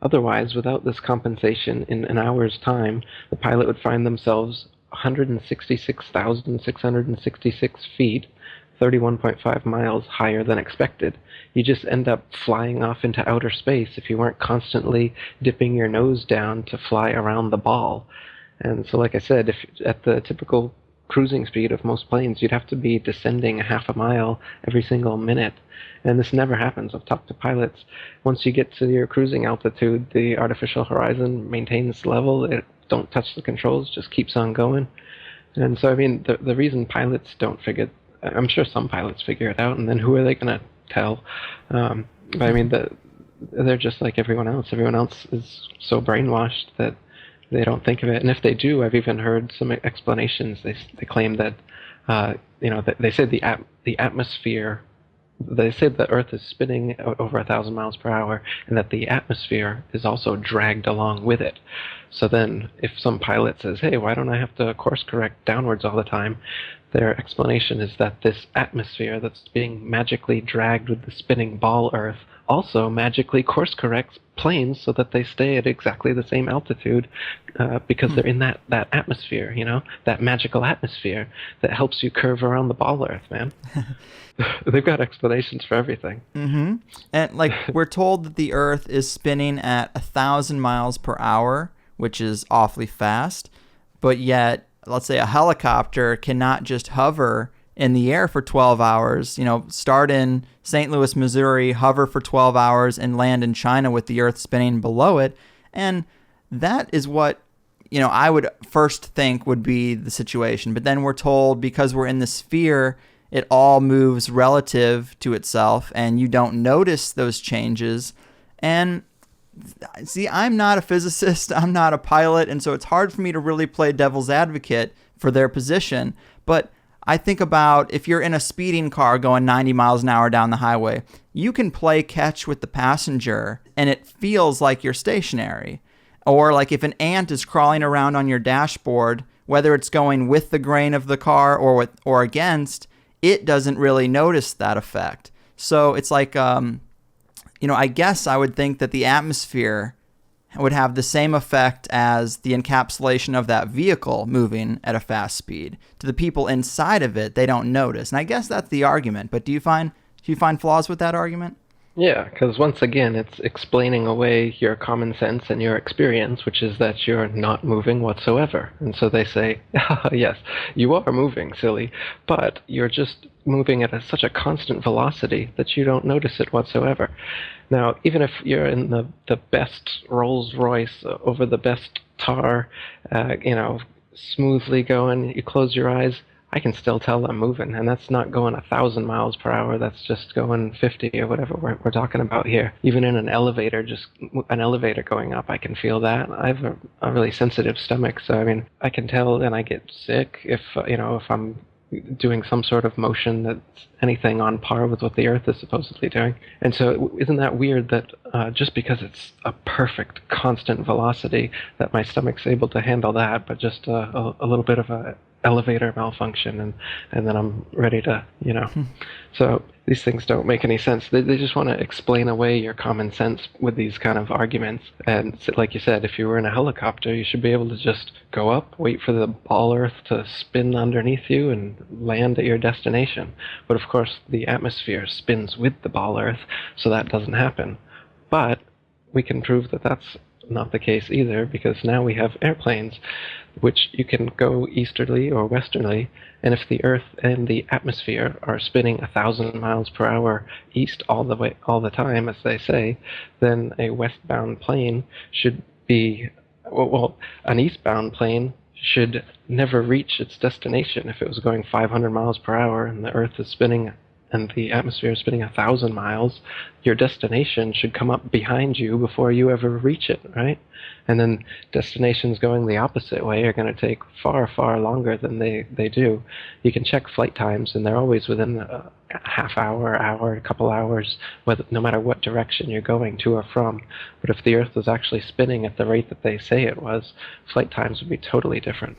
Speaker 4: Otherwise, without this compensation, in an hour's time, the pilot would find themselves 166,666 feet, 31.5 miles higher than expected. You just end up flying off into outer space if you weren't constantly dipping your nose down to fly around the ball. And so, like I said, if at the typical cruising speed of most planes, you'd have to be descending a half a mile every single minute. And this never happens. I've talked to pilots. Once you get to your cruising altitude, the artificial horizon maintains level. It don't touch the controls, just keeps on going. And so, I mean, the reason pilots don't figure, I'm sure some pilots figure it out, and then who are they going to tell? But I mean, they're just like everyone else. Everyone else is so brainwashed that they don't think of it. And if they do, I've even heard some explanations. They claim that, that they say the atmosphere. They say the Earth is spinning over 1,000 miles per hour, and that the atmosphere is also dragged along with it. So then, if some pilot says, "Hey, why don't I have to course correct downwards all the time?" their explanation is that this atmosphere that's being magically dragged with the spinning ball Earth also magically course corrects planes so that they stay at exactly the same altitude because they're in that atmosphere, that magical atmosphere that helps you curve around the ball Earth, man. They've got explanations for everything.
Speaker 2: Mm-hmm. And we're told that the Earth is spinning at 1,000 miles per hour, which is awfully fast, but yet, let's say a helicopter cannot just hover in the air for 12 hours, start in St. Louis, Missouri, hover for 12 hours, and land in China with the Earth spinning below it. And that is what, I would first think would be the situation. But then we're told because we're in the sphere, it all moves relative to itself, and you don't notice those changes. And see, I'm not a physicist, I'm not a pilot, and so it's hard for me to really play devil's advocate for their position. But I think about if you're in a speeding car going 90 miles an hour down the highway, you can play catch with the passenger, and it feels like you're stationary. Or like if an ant is crawling around on your dashboard, whether it's going with the grain of the car or against, it doesn't really notice that effect. So it's like, I guess I would think that the atmosphere would have the same effect as the encapsulation of that vehicle moving at a fast speed. To the people inside of it, they don't notice. And I guess that's the argument. But do you find flaws with that argument?
Speaker 4: Yeah, because once again, it's explaining away your common sense and your experience, which is that you're not moving whatsoever. And so they say, yes, you are moving, silly, but you're just moving at such a constant velocity that you don't notice it whatsoever. Now, even if you're in the best Rolls Royce over the best tar, smoothly going, you close your eyes, I can still tell I'm moving, and that's not going 1,000 miles per hour. That's just going 50 or whatever we're talking about here. Even in an elevator, just an elevator going up, I can feel that. I have a really sensitive stomach, so I mean, I can tell, and I get sick if I'm doing some sort of motion that's anything on par with what the Earth is supposedly doing. And so isn't that weird that just because it's a perfect constant velocity that my stomach's able to handle that, but just a little bit of a elevator malfunction and then I'm ready to, So these things don't make any sense. They just want to explain away your common sense with these kind of arguments. And like you said, if you were in a helicopter, you should be able to just go up, wait for the ball Earth to spin underneath you and land at your destination. But of course, the atmosphere spins with the ball Earth, so that doesn't happen. But we can prove that that's not the case either, because now we have airplanes which you can go easterly or westerly, and if the Earth and the atmosphere are spinning 1,000 miles per hour east all the time, as they say, then a westbound plane should be, an eastbound plane should never reach its destination if it was going 500 miles per hour and the Earth is spinning and the atmosphere is spinning 1,000 miles, your destination should come up behind you before you ever reach it, right? And then destinations going the opposite way are going to take far, far longer than they do. You can check flight times, and they're always within a half hour, a couple hours, no matter what direction you're going to or from. But if the Earth was actually spinning at the rate that they say it was, flight times would be totally different.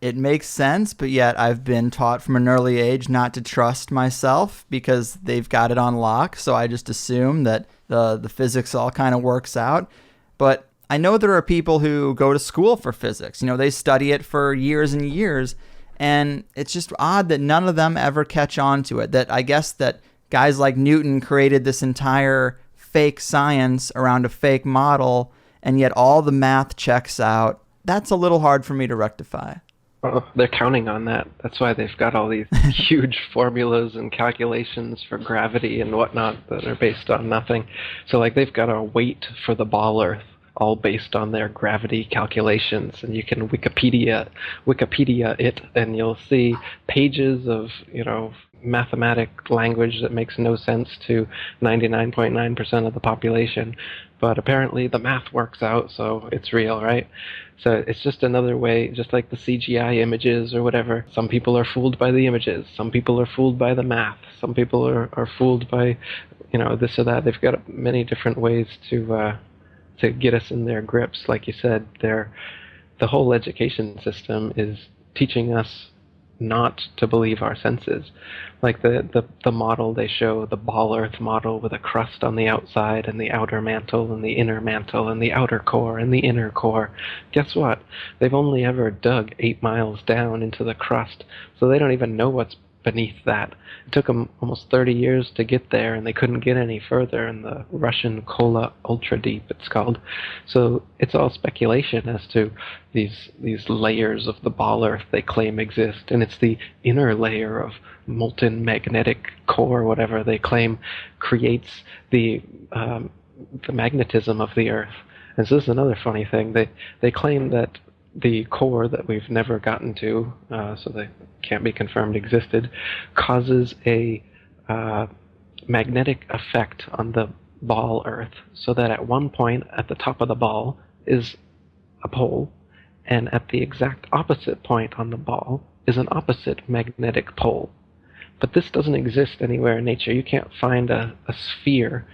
Speaker 2: It makes sense, but yet I've been taught from an early age not to trust myself because they've got it on lock, so I just assume that the physics all kind of works out. But I know there are people who go to school for physics. They study it for years and years, and it's just odd that none of them ever catch on to it. That I guess that guys like Newton created this entire fake science around a fake model, and yet all the math checks out. That's a little hard for me to rectify.
Speaker 4: Well, they're counting on that. That's why they've got all these huge formulas and calculations for gravity and whatnot that are based on nothing. So they've got a weight for the ball Earth, all based on their gravity calculations, and you can Wikipedia it, and you'll see pages of mathematic language that makes no sense to 99.9% of the population, but apparently the math works out, so it's real, right? So it's just another way, just like the CGI images or whatever. Some people are fooled by the images, some people are fooled by the math, some people are fooled by this or that. They've got many different ways to get us in their grips. Like you said, the whole education system is teaching us not to believe our senses. Like the model they show, the ball Earth model with a crust on the outside and the outer mantle and the inner mantle and the outer core and the inner core. Guess what? They've only ever dug 8 miles down into the crust, so they don't even know what's beneath that. It took them almost 30 years to get there, and they couldn't get any further in the Russian Kola Ultra Deep, it's called. So it's all speculation as to these layers of the ball Earth they claim exist, and it's the inner layer of molten magnetic core, whatever they claim, creates the magnetism of the Earth. And so this is another funny thing. They claim that the core that we've never gotten to, so they can't be confirmed existed, causes a magnetic effect on the ball Earth, so that at one point at the top of the ball is a pole, and at the exact opposite point on the ball is an opposite magnetic pole. But this doesn't exist anywhere in nature. You can't find a sphere,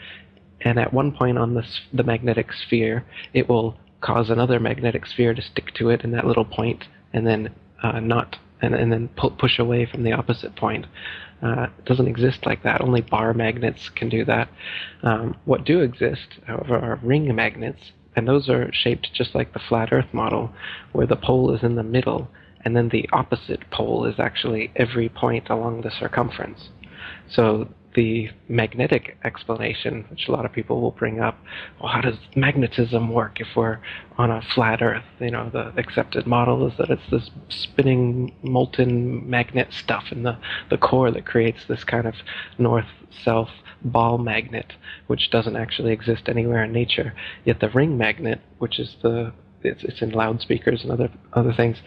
Speaker 4: and at one point on the magnetic sphere, it will cause another magnetic sphere to stick to it in that little point, and then push away from the opposite point. It doesn't exist like that. Only bar magnets can do that. What do exist, however, are ring magnets, and those are shaped just like the flat Earth model, where the pole is in the middle, and then the opposite pole is actually every point along the circumference. So the magnetic explanation, which a lot of people will bring up, well, how does magnetism work if we're on a flat Earth? The accepted model is that it's this spinning molten magnet stuff in the core that creates this kind of north-south ball magnet, which doesn't actually exist anywhere in nature. Yet the ring magnet, which is it's in loudspeakers and other things,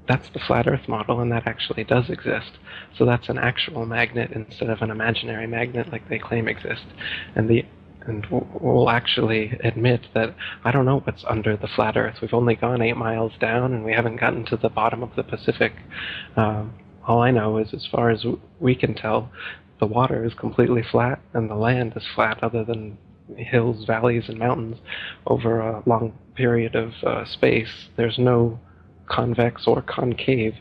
Speaker 4: that's the flat Earth model, and that actually does exist. So that's an actual magnet instead of an imaginary magnet like they claim exists. And we'll actually admit that I don't know what's under the flat Earth. We've only gone 8 miles down, and we haven't gotten to the bottom of the Pacific. All I know is, as far as we can tell, the water is completely flat, and the land is flat, other than hills, valleys, and mountains over a long period of space. There's no convex or concave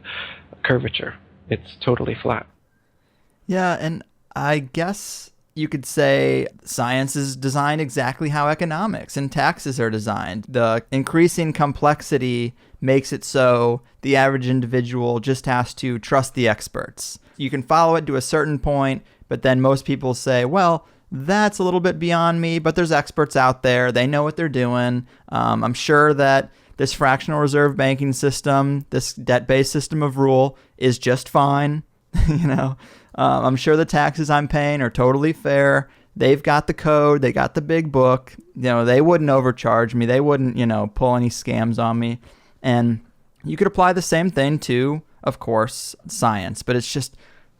Speaker 4: curvature. It's totally flat.
Speaker 2: Yeah, and I guess you could say science is designed exactly how economics and taxes are designed. The increasing complexity makes it so the average individual just has to trust the experts. You can follow it to a certain point, but then most people say, well, that's a little bit beyond me, but there's experts out there. They know what they're doing. I'm sure that this fractional reserve banking system, this debt-based system of rule is just fine. I'm sure the taxes I'm paying are totally fair. They've got the code. They got the big book. They wouldn't overcharge me. They wouldn't, pull any scams on me. And you could apply the same thing to, of course, science, but it's just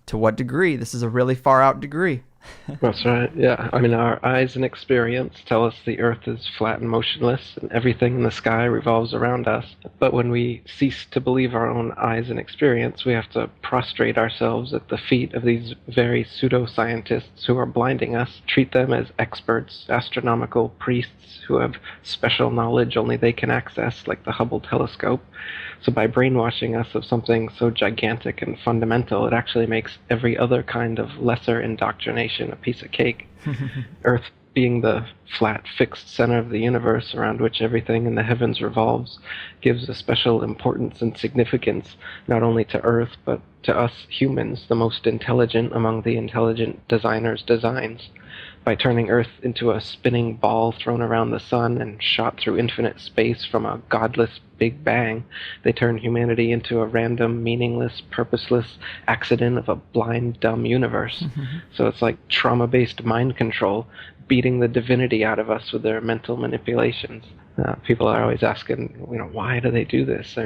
Speaker 2: to what degree? This is a really far out degree.
Speaker 4: That's right, yeah. I mean, our eyes and experience tell us the Earth is flat and motionless, and everything in the sky revolves around us. But when we cease to believe our own eyes and experience, we have to prostrate ourselves at the feet of these very pseudo-scientists who are blinding us, treat them as experts, astronomical priests who have special knowledge only they can access, like the Hubble telescope. So by brainwashing us of something so gigantic and fundamental, it actually makes every other kind of lesser indoctrination a piece of cake. Earth being the flat, fixed center of the universe around which everything in the heavens revolves gives a special importance and significance not only to Earth, but to us humans, the most intelligent among the intelligent designers' designs. By turning Earth into a spinning ball thrown around the sun and shot through infinite space from a godless Big Bang, they turn humanity into a random, meaningless, purposeless accident of a blind, dumb universe. So it's like trauma-based mind control, beating the divinity out of us with their mental manipulations. People are always asking, why do they do this?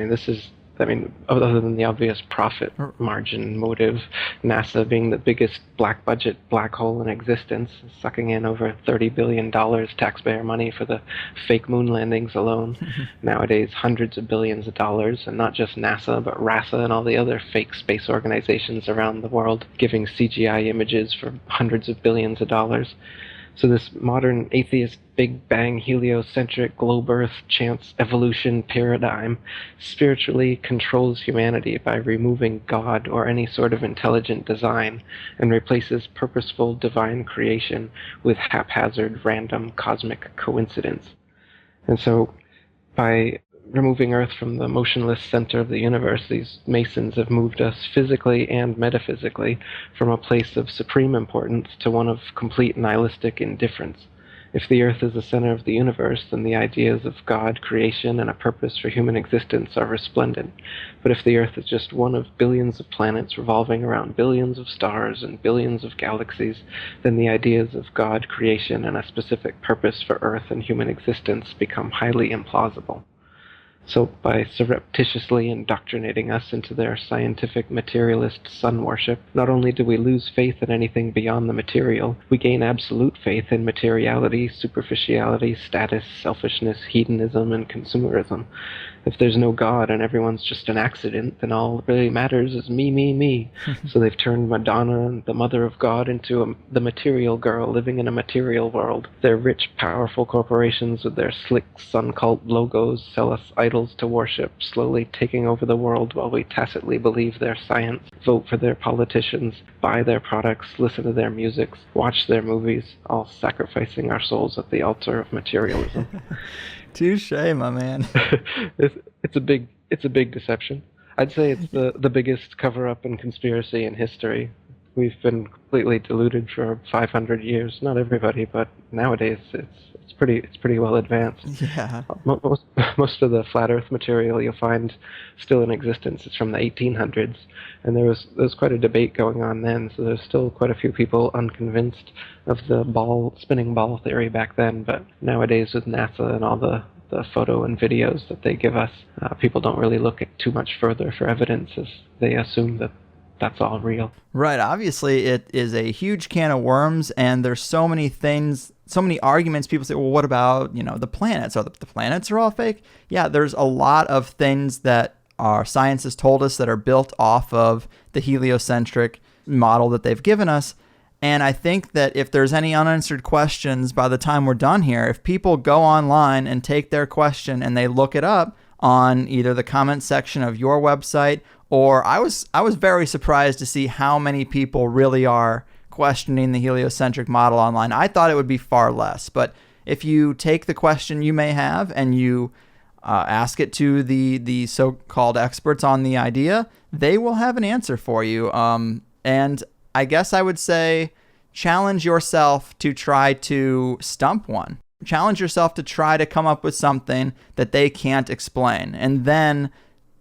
Speaker 4: Other than the obvious profit margin motive, NASA being the biggest black budget black hole in existence, sucking in over $30 billion taxpayer money for the fake moon landings alone. Nowadays, hundreds of billions of dollars, and not just NASA, but RASA and all the other fake space organizations around the world, giving CGI images for hundreds of billions of dollars. So this modern atheist Big Bang heliocentric globe Earth chance evolution paradigm spiritually controls humanity by removing God or any sort of intelligent design and replaces purposeful divine creation with haphazard random cosmic coincidence. And so by removing Earth from the motionless center of the universe, these Masons have moved us physically and metaphysically from a place of supreme importance to one of complete nihilistic indifference. If the Earth is the center of the universe, then the ideas of God, creation, and a purpose for human existence are resplendent. But if the Earth is just one of billions of planets revolving around billions of stars and billions of galaxies, then the ideas of God, creation, and a specific purpose for Earth and human existence become highly implausible. So by surreptitiously indoctrinating us into their scientific materialist sun worship, not only do we lose faith in anything beyond the material, we gain absolute faith in materiality, superficiality, status, selfishness, hedonism, and consumerism. If there's no God and everyone's just an accident, then all that really matters is me, me, me. So they've turned Madonna, the mother of God, into the material girl living in a material world. Their rich, powerful corporations with their slick sun cult logos sell us idols to worship, slowly taking over the world while we tacitly believe their science, vote for their politicians, buy their products, listen to their music, watch their movies, all sacrificing our souls at the altar of materialism.
Speaker 2: Touche, my man.
Speaker 4: It's a big deception. I'd say it's the biggest cover-up and conspiracy in history. We've been completely deluded for 500 years. Not everybody, but nowadays it's pretty well advanced.
Speaker 2: Yeah.
Speaker 4: Most of the flat Earth material you'll find still in existence is from the 1800s, and there was quite a debate going on then. So there's still quite a few people unconvinced of the spinning ball theory back then. But nowadays with NASA and all the photo and videos that they give us, people don't really look at too much further for evidence, as they assume that that's all real.
Speaker 2: Right. Obviously, it is a huge can of worms, and there's so many things, so many arguments. People say, well, what about, the planets? Are the planets are all fake? Yeah, there's a lot of things that our science has told us that are built off of the heliocentric model that they've given us. And I think that if there's any unanswered questions by the time we're done here, if people go online and take their question and they look it up on either the comment section of your website, or I was very surprised to see how many people really are questioning the heliocentric model online. I thought it would be far less, but if you take the question you may have and you ask it to the so-called experts on the idea, they will have an answer for you. And I guess I would say challenge yourself to try to stump one. Challenge yourself to try to come up with something that they can't explain, and then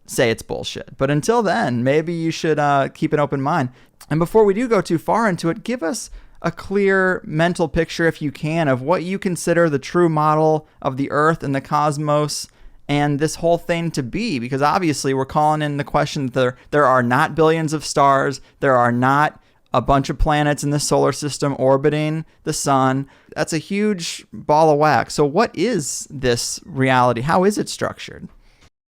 Speaker 2: say it's bullshit. But until then, maybe you should keep an open mind. And before we do go too far into it, give us a clear mental picture, if you can, of what you consider the true model of the Earth and the cosmos and this whole thing to be? Because obviously we're calling in the question that there are not billions of stars, there are not a bunch of planets in the solar system orbiting the sun. That's a huge ball of wax. So what is this reality? How is it structured?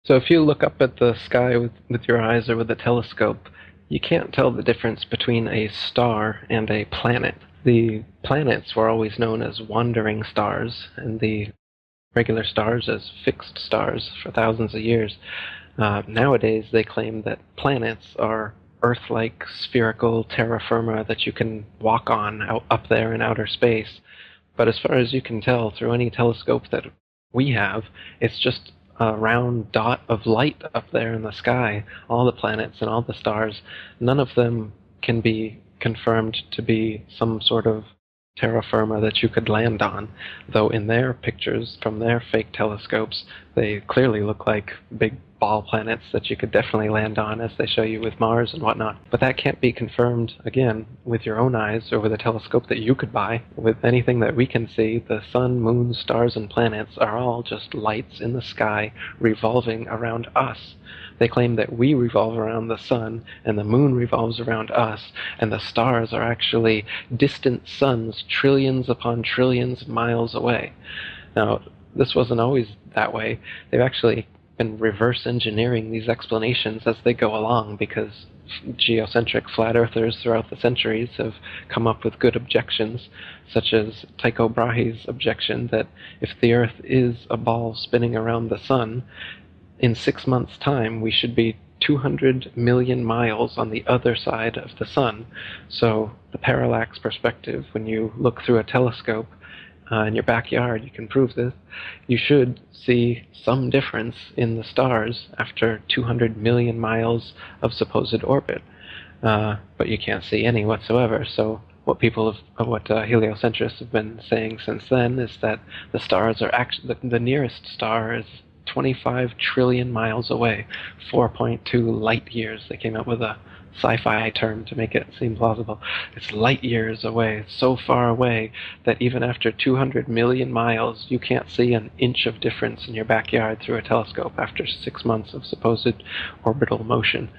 Speaker 4: So if you look up at the sky with your eyes or with a telescope, you can't tell the difference between a star and a planet. The planets were always known as wandering stars, and the regular stars as fixed stars for thousands of years. Nowadays, they claim that planets are Earth-like spherical terra firma that you can walk on up there in outer space. But as far as you can tell through any telescope that we have, it's just a round dot of light up there in the sky. All the planets and all the stars, none of them can be confirmed to be some sort of terra firma that you could land on, though in their pictures from their fake telescopes, they clearly look like big ball planets that you could definitely land on, as they show you with Mars and whatnot. But that can't be confirmed, again, with your own eyes or with a telescope that you could buy. With anything that we can see, the sun, moon, stars, and planets are all just lights in the sky revolving around us. They claim that we revolve around the sun, and the moon revolves around us, and the stars are actually distant suns trillions upon trillions of miles away. Now, this wasn't always that way. They've actually been reverse engineering these explanations as they go along, because geocentric flat earthers throughout the centuries have come up with good objections, such as Tycho Brahe's objection that if the Earth is a ball spinning around the sun, in 6 months' time we should be 200 million miles on the other side of the sun. So the parallax perspective, when you look through a telescope in your backyard, you can prove this, you should see some difference in the stars after 200 million miles of supposed orbit. But you can't see any whatsoever. So what heliocentrists have been saying since then is that the stars are actually, the nearest star is 25 trillion miles away, 4.2 light years. They came up with a sci-fi term to make it seem plausible. It's light years away. It's so far away that even after 200 million miles, you can't see an inch of difference in your backyard through a telescope after 6 months of supposed orbital motion.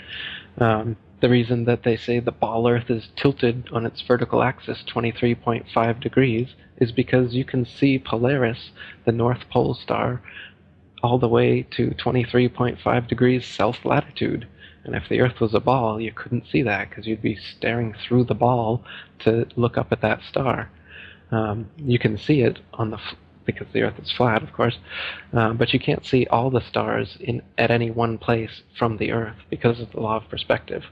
Speaker 4: The reason that they say the ball Earth is tilted on its vertical axis 23.5 degrees is because you can see Polaris, the North Pole star, all the way to 23.5 degrees south latitude. And if the Earth was a ball, you couldn't see that because you'd be staring through the ball to look up at that star. You can see it on because the Earth is flat, of course, but you can't see all the stars at any one place from the Earth because of the law of perspective.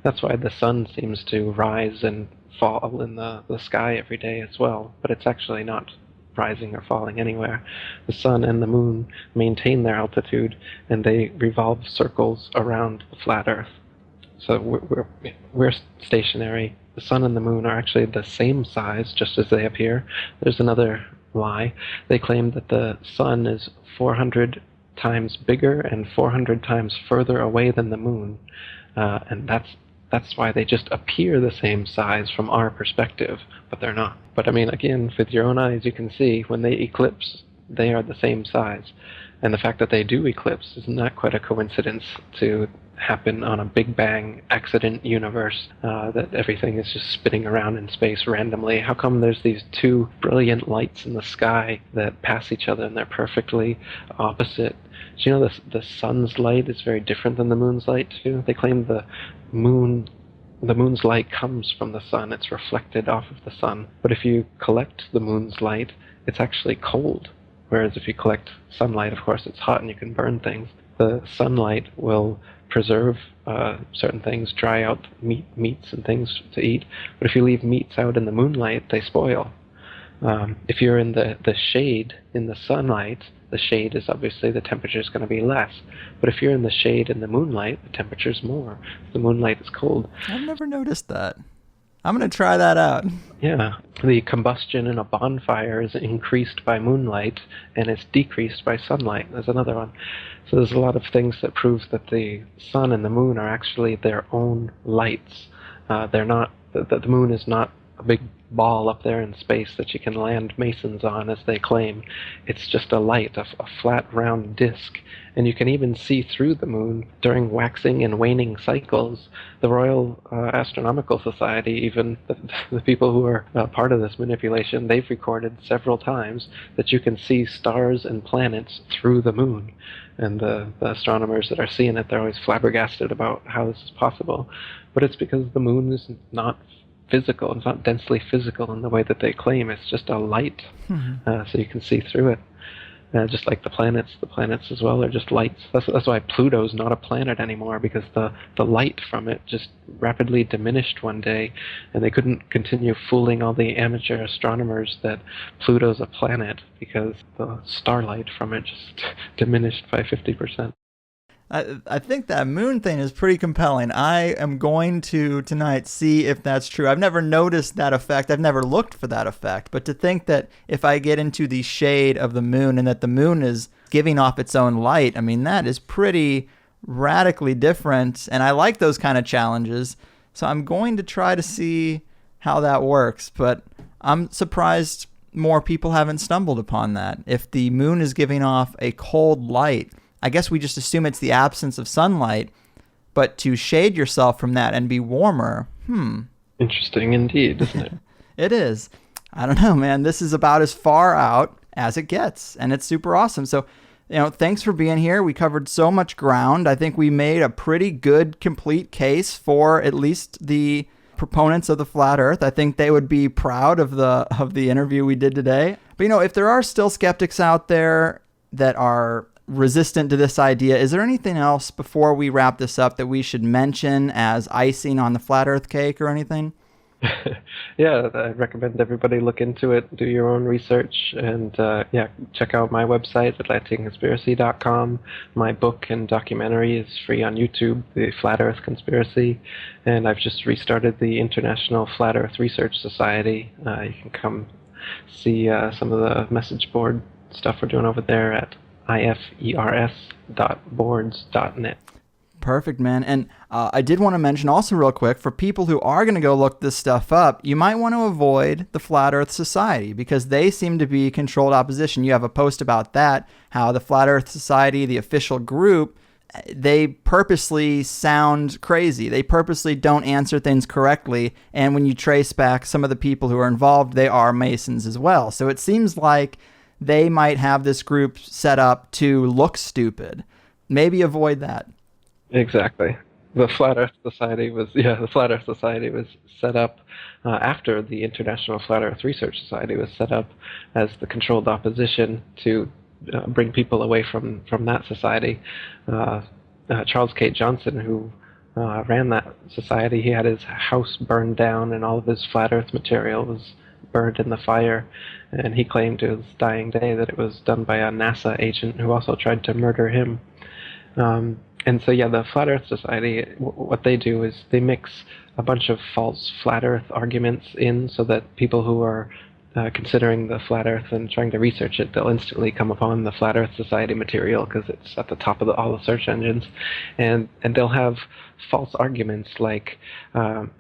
Speaker 4: That's why the sun seems to rise and fall in the sky every day as well, but it's actually not rising or falling anywhere. The sun and the moon maintain their altitude, and they revolve circles around the flat Earth. So we're stationary. The sun and the moon are actually the same size, just as they appear. There's another lie. They claim that the sun is 400 times bigger and 400 times further away than the moon, and that's why they just appear the same size from our perspective, but they're not. But I mean, again, with your own eyes, you can see when they eclipse, they are the same size. And the fact that they do eclipse is not quite a coincidence to happen on a Big Bang accident universe, that everything is just spinning around in space randomly. How come there's these two brilliant lights in the sky that pass each other and they're perfectly opposite? Do you know the sun's light is very different than the moon's light too? They claim the moon's light comes from the sun. It's reflected off of the sun. But if you collect the moon's light, it's actually cold. Whereas if you collect sunlight, of course, it's hot and you can burn things. The sunlight will preserve certain things, dry out meats and things to eat. But if you leave meats out in the moonlight, they spoil. If you're in the shade in the sunlight, the shade is obviously the temperature is going to be less. But if you're in the shade in the moonlight, the temperature's more. The moonlight is cold.
Speaker 2: I've never noticed that. I'm going to try that out.
Speaker 4: Yeah. The combustion in a bonfire is increased by moonlight, and it's decreased by sunlight. There's another one. So there's a lot of things that prove that the sun and the moon are actually their own lights. They're not. The moon is not a big ball up there in space that you can land Masons on, as they claim. It's just a light, a flat, round disk. And you can even see through the moon during waxing and waning cycles. The Royal Astronomical Society, even the people who are part of this manipulation, they've recorded several times that you can see stars and planets through the moon. And the astronomers that are seeing it, they're always flabbergasted about how this is possible. But it's because the moon is not physical. It's not densely physical in the way that they claim. It's just a light, so you can see through it. Just like the planets as well are just lights. That's why Pluto's not a planet anymore, because the light from it just rapidly diminished one day, and they couldn't continue fooling all the amateur astronomers that Pluto's a planet, because the starlight from it just diminished by 50%.
Speaker 2: I think that moon thing is pretty compelling. I am going to tonight see if that's true. I've never noticed that effect. I've never looked for that effect. But to think that if I get into the shade of the moon and that the moon is giving off its own light, I mean, that is pretty radically different. And I like those kind of challenges. So I'm going to try to see how that works. But I'm surprised more people haven't stumbled upon that. If the moon is giving off a cold light, I guess we just assume it's the absence of sunlight, but to shade yourself from that and be warmer,
Speaker 4: Interesting indeed, isn't it?
Speaker 2: It is. I don't know, man. This is about as far out as it gets, and it's super awesome. So, thanks for being here. We covered so much ground. I think we made a pretty good, complete case for at least the proponents of the flat Earth. I think they would be proud of the interview we did today. But, if there are still skeptics out there that are resistant to this idea, is there anything else before we wrap this up that we should mention as icing on the flat Earth cake or anything?
Speaker 4: Yeah, I recommend everybody look into it, do your own research, and check out my website, atlanteanconspiracy.com. My book and documentary is free on YouTube, The Flat Earth Conspiracy, and I've just restarted the International Flat Earth Research Society. You can come see some of the message board stuff we're doing over there at ifers.boards.net.
Speaker 2: Perfect, man. And I did want to mention also real quick, for people who are going to go look this stuff up, you might want to avoid the Flat Earth Society because they seem to be controlled opposition. You have a post about that, how the Flat Earth Society, the official group, they purposely sound crazy. They purposely don't answer things correctly. And when you trace back some of the people who are involved, they are Masons as well. So it seems like they might have this group set up to look stupid. Maybe avoid that.
Speaker 4: Exactly. The Flat Earth Society was set up after the International Flat Earth Research Society was set up as the controlled opposition to bring people away from that society. Charles K. Johnson, who ran that society, he had his house burned down and all of his flat Earth material was burned in the fire, and he claimed to his dying day that it was done by a NASA agent who also tried to murder him. And so, the Flat Earth Society, what they do is they mix a bunch of false Flat Earth arguments in so that people who are considering the Flat Earth and trying to research it, they'll instantly come upon the Flat Earth Society material because it's at the top of all the search engines. And they'll have false arguments like,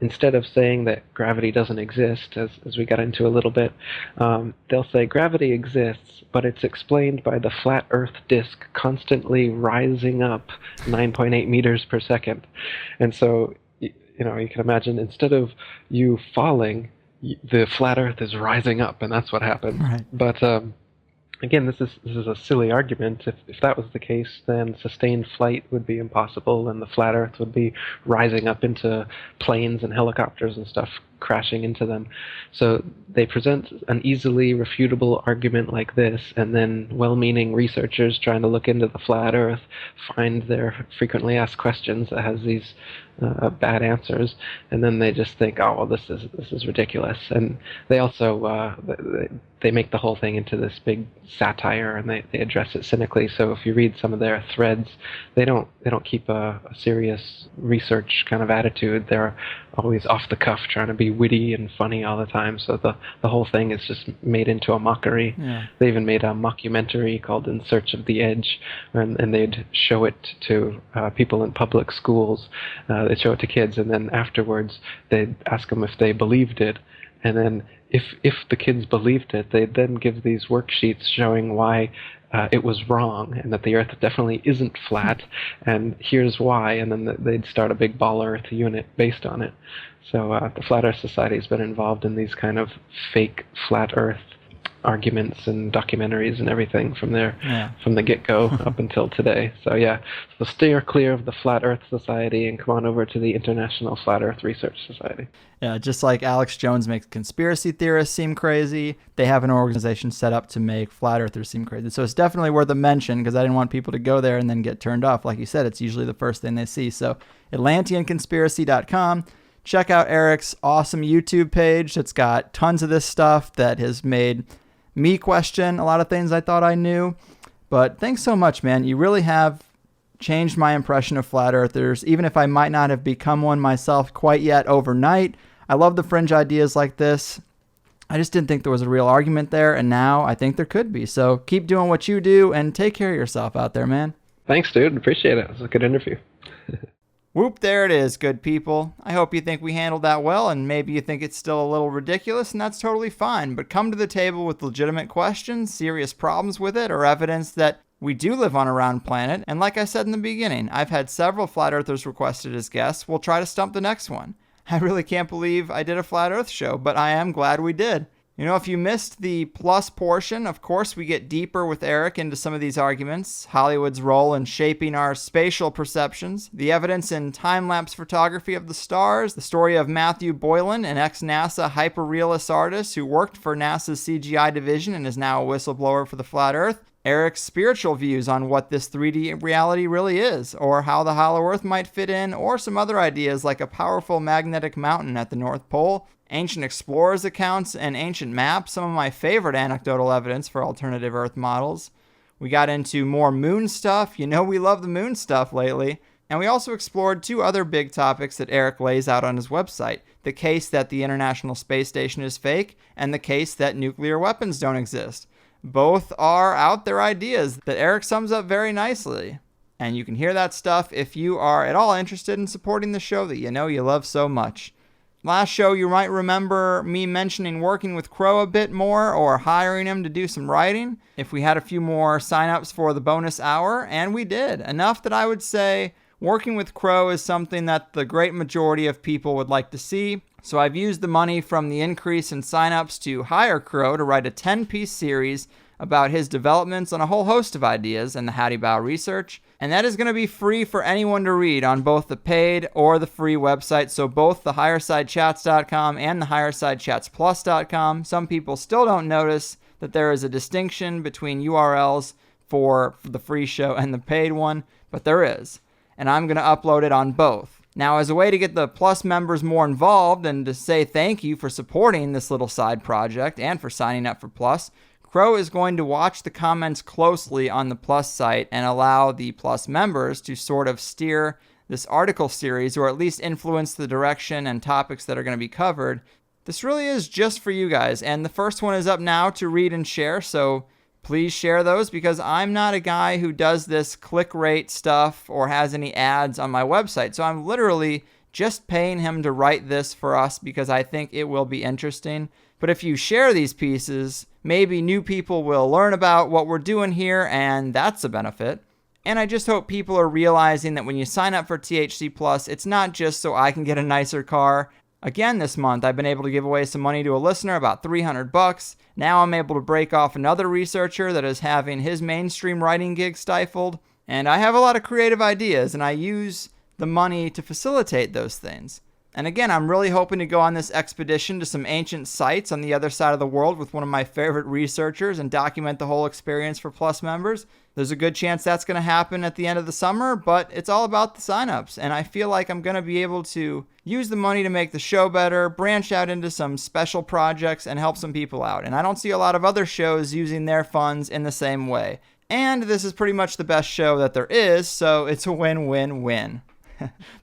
Speaker 4: instead of saying that gravity doesn't exist, as we got into a little bit, they'll say gravity exists, but it's explained by the flat Earth disk constantly rising up 9.8 meters per second. And so, you can imagine, instead of you falling, the flat Earth is rising up, and that's what happened.
Speaker 2: Right.
Speaker 4: But again, this is a silly argument. If that was the case, then sustained flight would be impossible, and the flat Earth would be rising up into planes and helicopters and stuff, crashing into them. So they present an easily refutable argument like this, and then well-meaning researchers trying to look into the flat Earth find their frequently asked questions that has these bad answers, and then they just think, oh, well, this is ridiculous. And they also they make the whole thing into this big satire, and they address it cynically. So if you read some of their threads, they don't keep a serious research kind of attitude. They're always off the cuff, trying to be witty and funny all the time. So the whole thing is just made into a mockery.
Speaker 2: Yeah.
Speaker 4: They even made a mockumentary called In Search of the Edge, and they'd show it to people in public schools. They'd show it to kids, and then afterwards they'd ask them if they believed it. And then if the kids believed it, they'd then give these worksheets showing why it was wrong and that the Earth definitely isn't flat, and here's why, and then they'd start a big Ball Earth unit based on it. So the Flat Earth Society has been involved in these kind of fake Flat Earth arguments and documentaries and everything from the get-go up until today. So yeah, so steer clear of the Flat Earth Society and come on over to the International Flat Earth Research Society.
Speaker 2: Yeah, just like Alex Jones makes conspiracy theorists seem crazy, they have an organization set up to make flat earthers seem crazy. So it's definitely worth a mention, because I didn't want people to go there and then get turned off. Like you said, it's usually the first thing they see. So Atlanteanconspiracy.com. Check out Eric's awesome YouTube page that's got tons of this stuff that has made me question a lot of things I thought I knew. But thanks so much, man. You really have changed my impression of flat earthers, even if I might not have become one myself quite yet overnight. I love the fringe ideas like this. I just didn't think there was a real argument there, and now I think there could be. So keep doing what you do, and take care of yourself out there, man.
Speaker 4: Thanks, dude. Appreciate it. It was a good interview.
Speaker 2: Whoop, there it is, good people. I hope you think we handled that well, and maybe you think it's still a little ridiculous, and that's totally fine. But come to the table with legitimate questions, serious problems with it, or evidence that we do live on a round planet. And like I said in the beginning, I've had several flat earthers requested as guests. We'll try to stump the next one. I really can't believe I did a flat earth show, but I am glad we did. You know, if you missed the plus portion, of course we get deeper with Eric into some of these arguments, Hollywood's role in shaping our spatial perceptions, the evidence in time-lapse photography of the stars, the story of Matthew Boylan, an ex-NASA hyper-realist artist who worked for NASA's CGI division and is now a whistleblower for the flat earth, Eric's spiritual views on what this 3D reality really is, or how the hollow earth might fit in, or some other ideas like a powerful magnetic mountain at the North Pole, ancient explorers' accounts, and ancient maps, some of my favorite anecdotal evidence for alternative Earth models. We got into more moon stuff. You know we love the moon stuff lately. And we also explored two other big topics that Eric lays out on his website. The case that the International Space Station is fake, and the case that nuclear weapons don't exist. Both are out there ideas that Eric sums up very nicely. And you can hear that stuff if you are at all interested in supporting the show that you know you love so much. Last show, you might remember me mentioning working with Crow a bit more, or hiring him to do some writing if we had a few more signups for the bonus hour, and we did. Enough that I would say working with Crow is something that the great majority of people would like to see. So I've used the money from the increase in signups to hire Crow to write a 10-piece series about his developments on a whole host of ideas and the Hattie Bow research. And that is going to be free for anyone to read on both the paid or the free website. So both the highersidechats.com and the highersidechatsplus.com. Some people still don't notice that there is a distinction between URLs for the free show and the paid one, but there is. And I'm going to upload it on both. Now, as a way to get the Plus members more involved and to say thank you for supporting this little side project and for signing up for Plus, Crow is going to watch the comments closely on the Plus site and allow the Plus members to sort of steer this article series, or at least influence the direction and topics that are going to be covered. This really is just for you guys, and the first one is up now to read and share, so please share those, because I'm not a guy who does this click rate stuff or has any ads on my website. So I'm literally just paying him to write this for us because I think it will be interesting. But if you share these pieces, maybe new people will learn about what we're doing here, and that's a benefit. And I just hope people are realizing that when you sign up for THC Plus, it's not just so I can get a nicer car. Again, this month, I've been able to give away some money to a listener, about $300. Now I'm able to break off another researcher that is having his mainstream writing gig stifled. And I have a lot of creative ideas, and I use the money to facilitate those things. And again, I'm really hoping to go on this expedition to some ancient sites on the other side of the world with one of my favorite researchers and document the whole experience for Plus members. There's a good chance that's going to happen at the end of the summer, but it's all about the signups. And I feel like I'm going to be able to use the money to make the show better, branch out into some special projects, and help some people out. And I don't see a lot of other shows using their funds in the same way. And this is pretty much the best show that there is, so it's a win-win-win.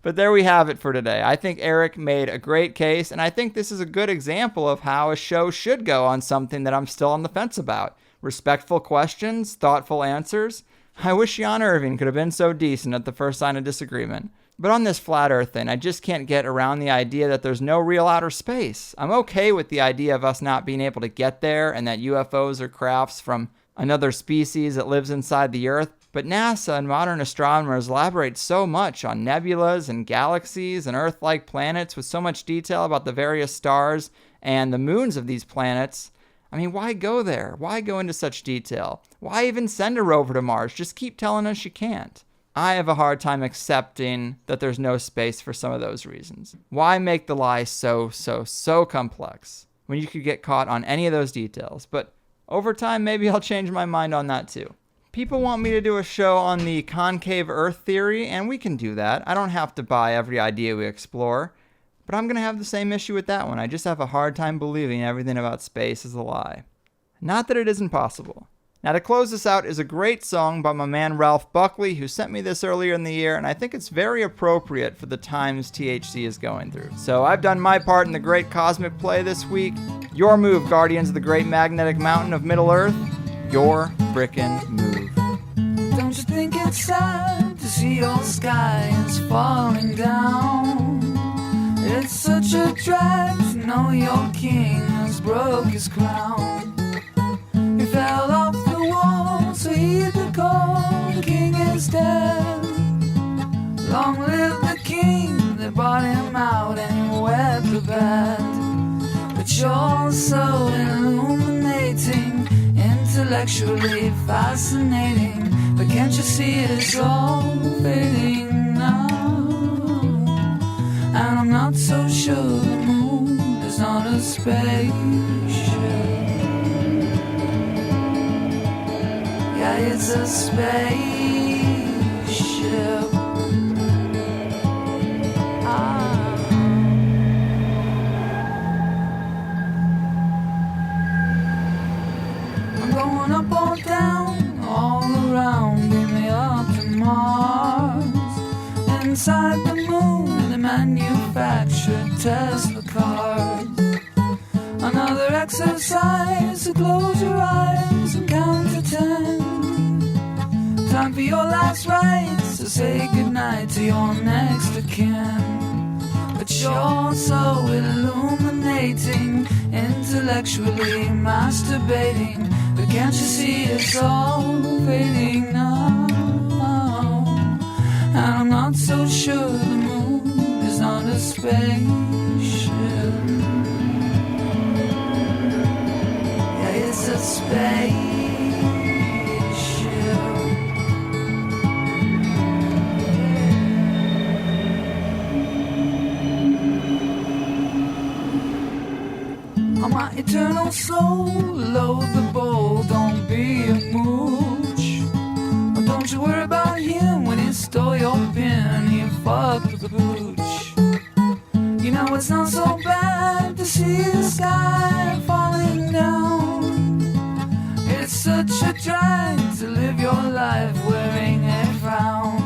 Speaker 2: But there we have it for today. I think Eric made a great case, and I think this is a good example of how a show should go on something that I'm still on the fence about. Respectful questions, thoughtful answers. I wish Jan Irving could have been so decent at the first sign of disagreement. But on this flat earth thing, I just can't get around the idea that there's no real outer space. I'm okay with the idea of us not being able to get there and that UFOs are crafts from another species that lives inside the earth. But NASA and modern astronomers elaborate so much on nebulas and galaxies and Earth-like planets with so much detail about the various stars and the moons of these planets. I mean, why go there? Why go into such detail? Why even send a rover to Mars? Just keep telling us you can't. I have a hard time accepting that there's no space for some of those reasons. Why make the lie so complex when you could get caught on any of those details? But over time, maybe I'll change my mind on that too. People want me to do a show on the concave Earth theory, and we can do that. I don't have to buy every idea we explore, but I'm going to have the same issue with that one. I just have a hard time believing everything about space is a lie. Not that it isn't possible. Now, to close this out is a great song by my man Ralph Buckley, who sent me this earlier in the year, and I think it's very appropriate for the times THC is going through. So I've done my part in the great cosmic play this week. Your move, Guardians of the Great Magnetic Mountain of Middle-earth. Your frickin' move.
Speaker 5: Don't you think it's sad to see your sky is falling down? It's such a drag to know your king has broke his crown. He fell off the wall, so heed the call, the king is dead. Long live the king that brought him out and he wet the bed. But you're so illuminating, intellectually fascinating. But can't you see it's all fading now? And I'm not so sure the moon is not a spaceship. Yeah, it's a spaceship. I'm going up or down, all around, bring me up to Mars. Inside the moon, they manufacture Tesla cars. Another exercise, so close your eyes and count to 10. Time for your last rites, so say goodnight to your next of kin. But you're so illuminating, intellectually masturbating. But can't you see it's all fading now? And I'm not so sure the moon is not a spaceship. Yeah, it's a spaceship. On my eternal soul, load the bowl, don't be a mooch. Oh, don't you worry about him when he stole your pen, he fucked the pooch. You know it's not so bad to see the sky falling down. It's such a drag to live your life wearing a frown.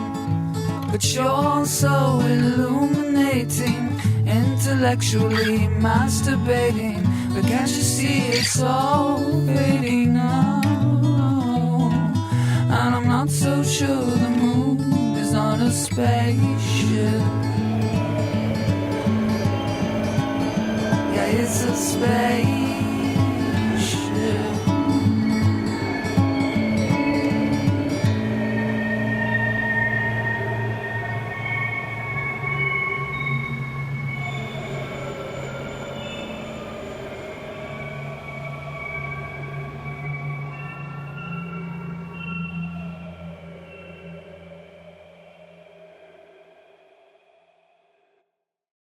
Speaker 5: But you're so illuminating, intellectually masturbating. But can't you see it's all fading now? And I'm not so sure the moon is not a spaceship. Yeah, it's a spaceship.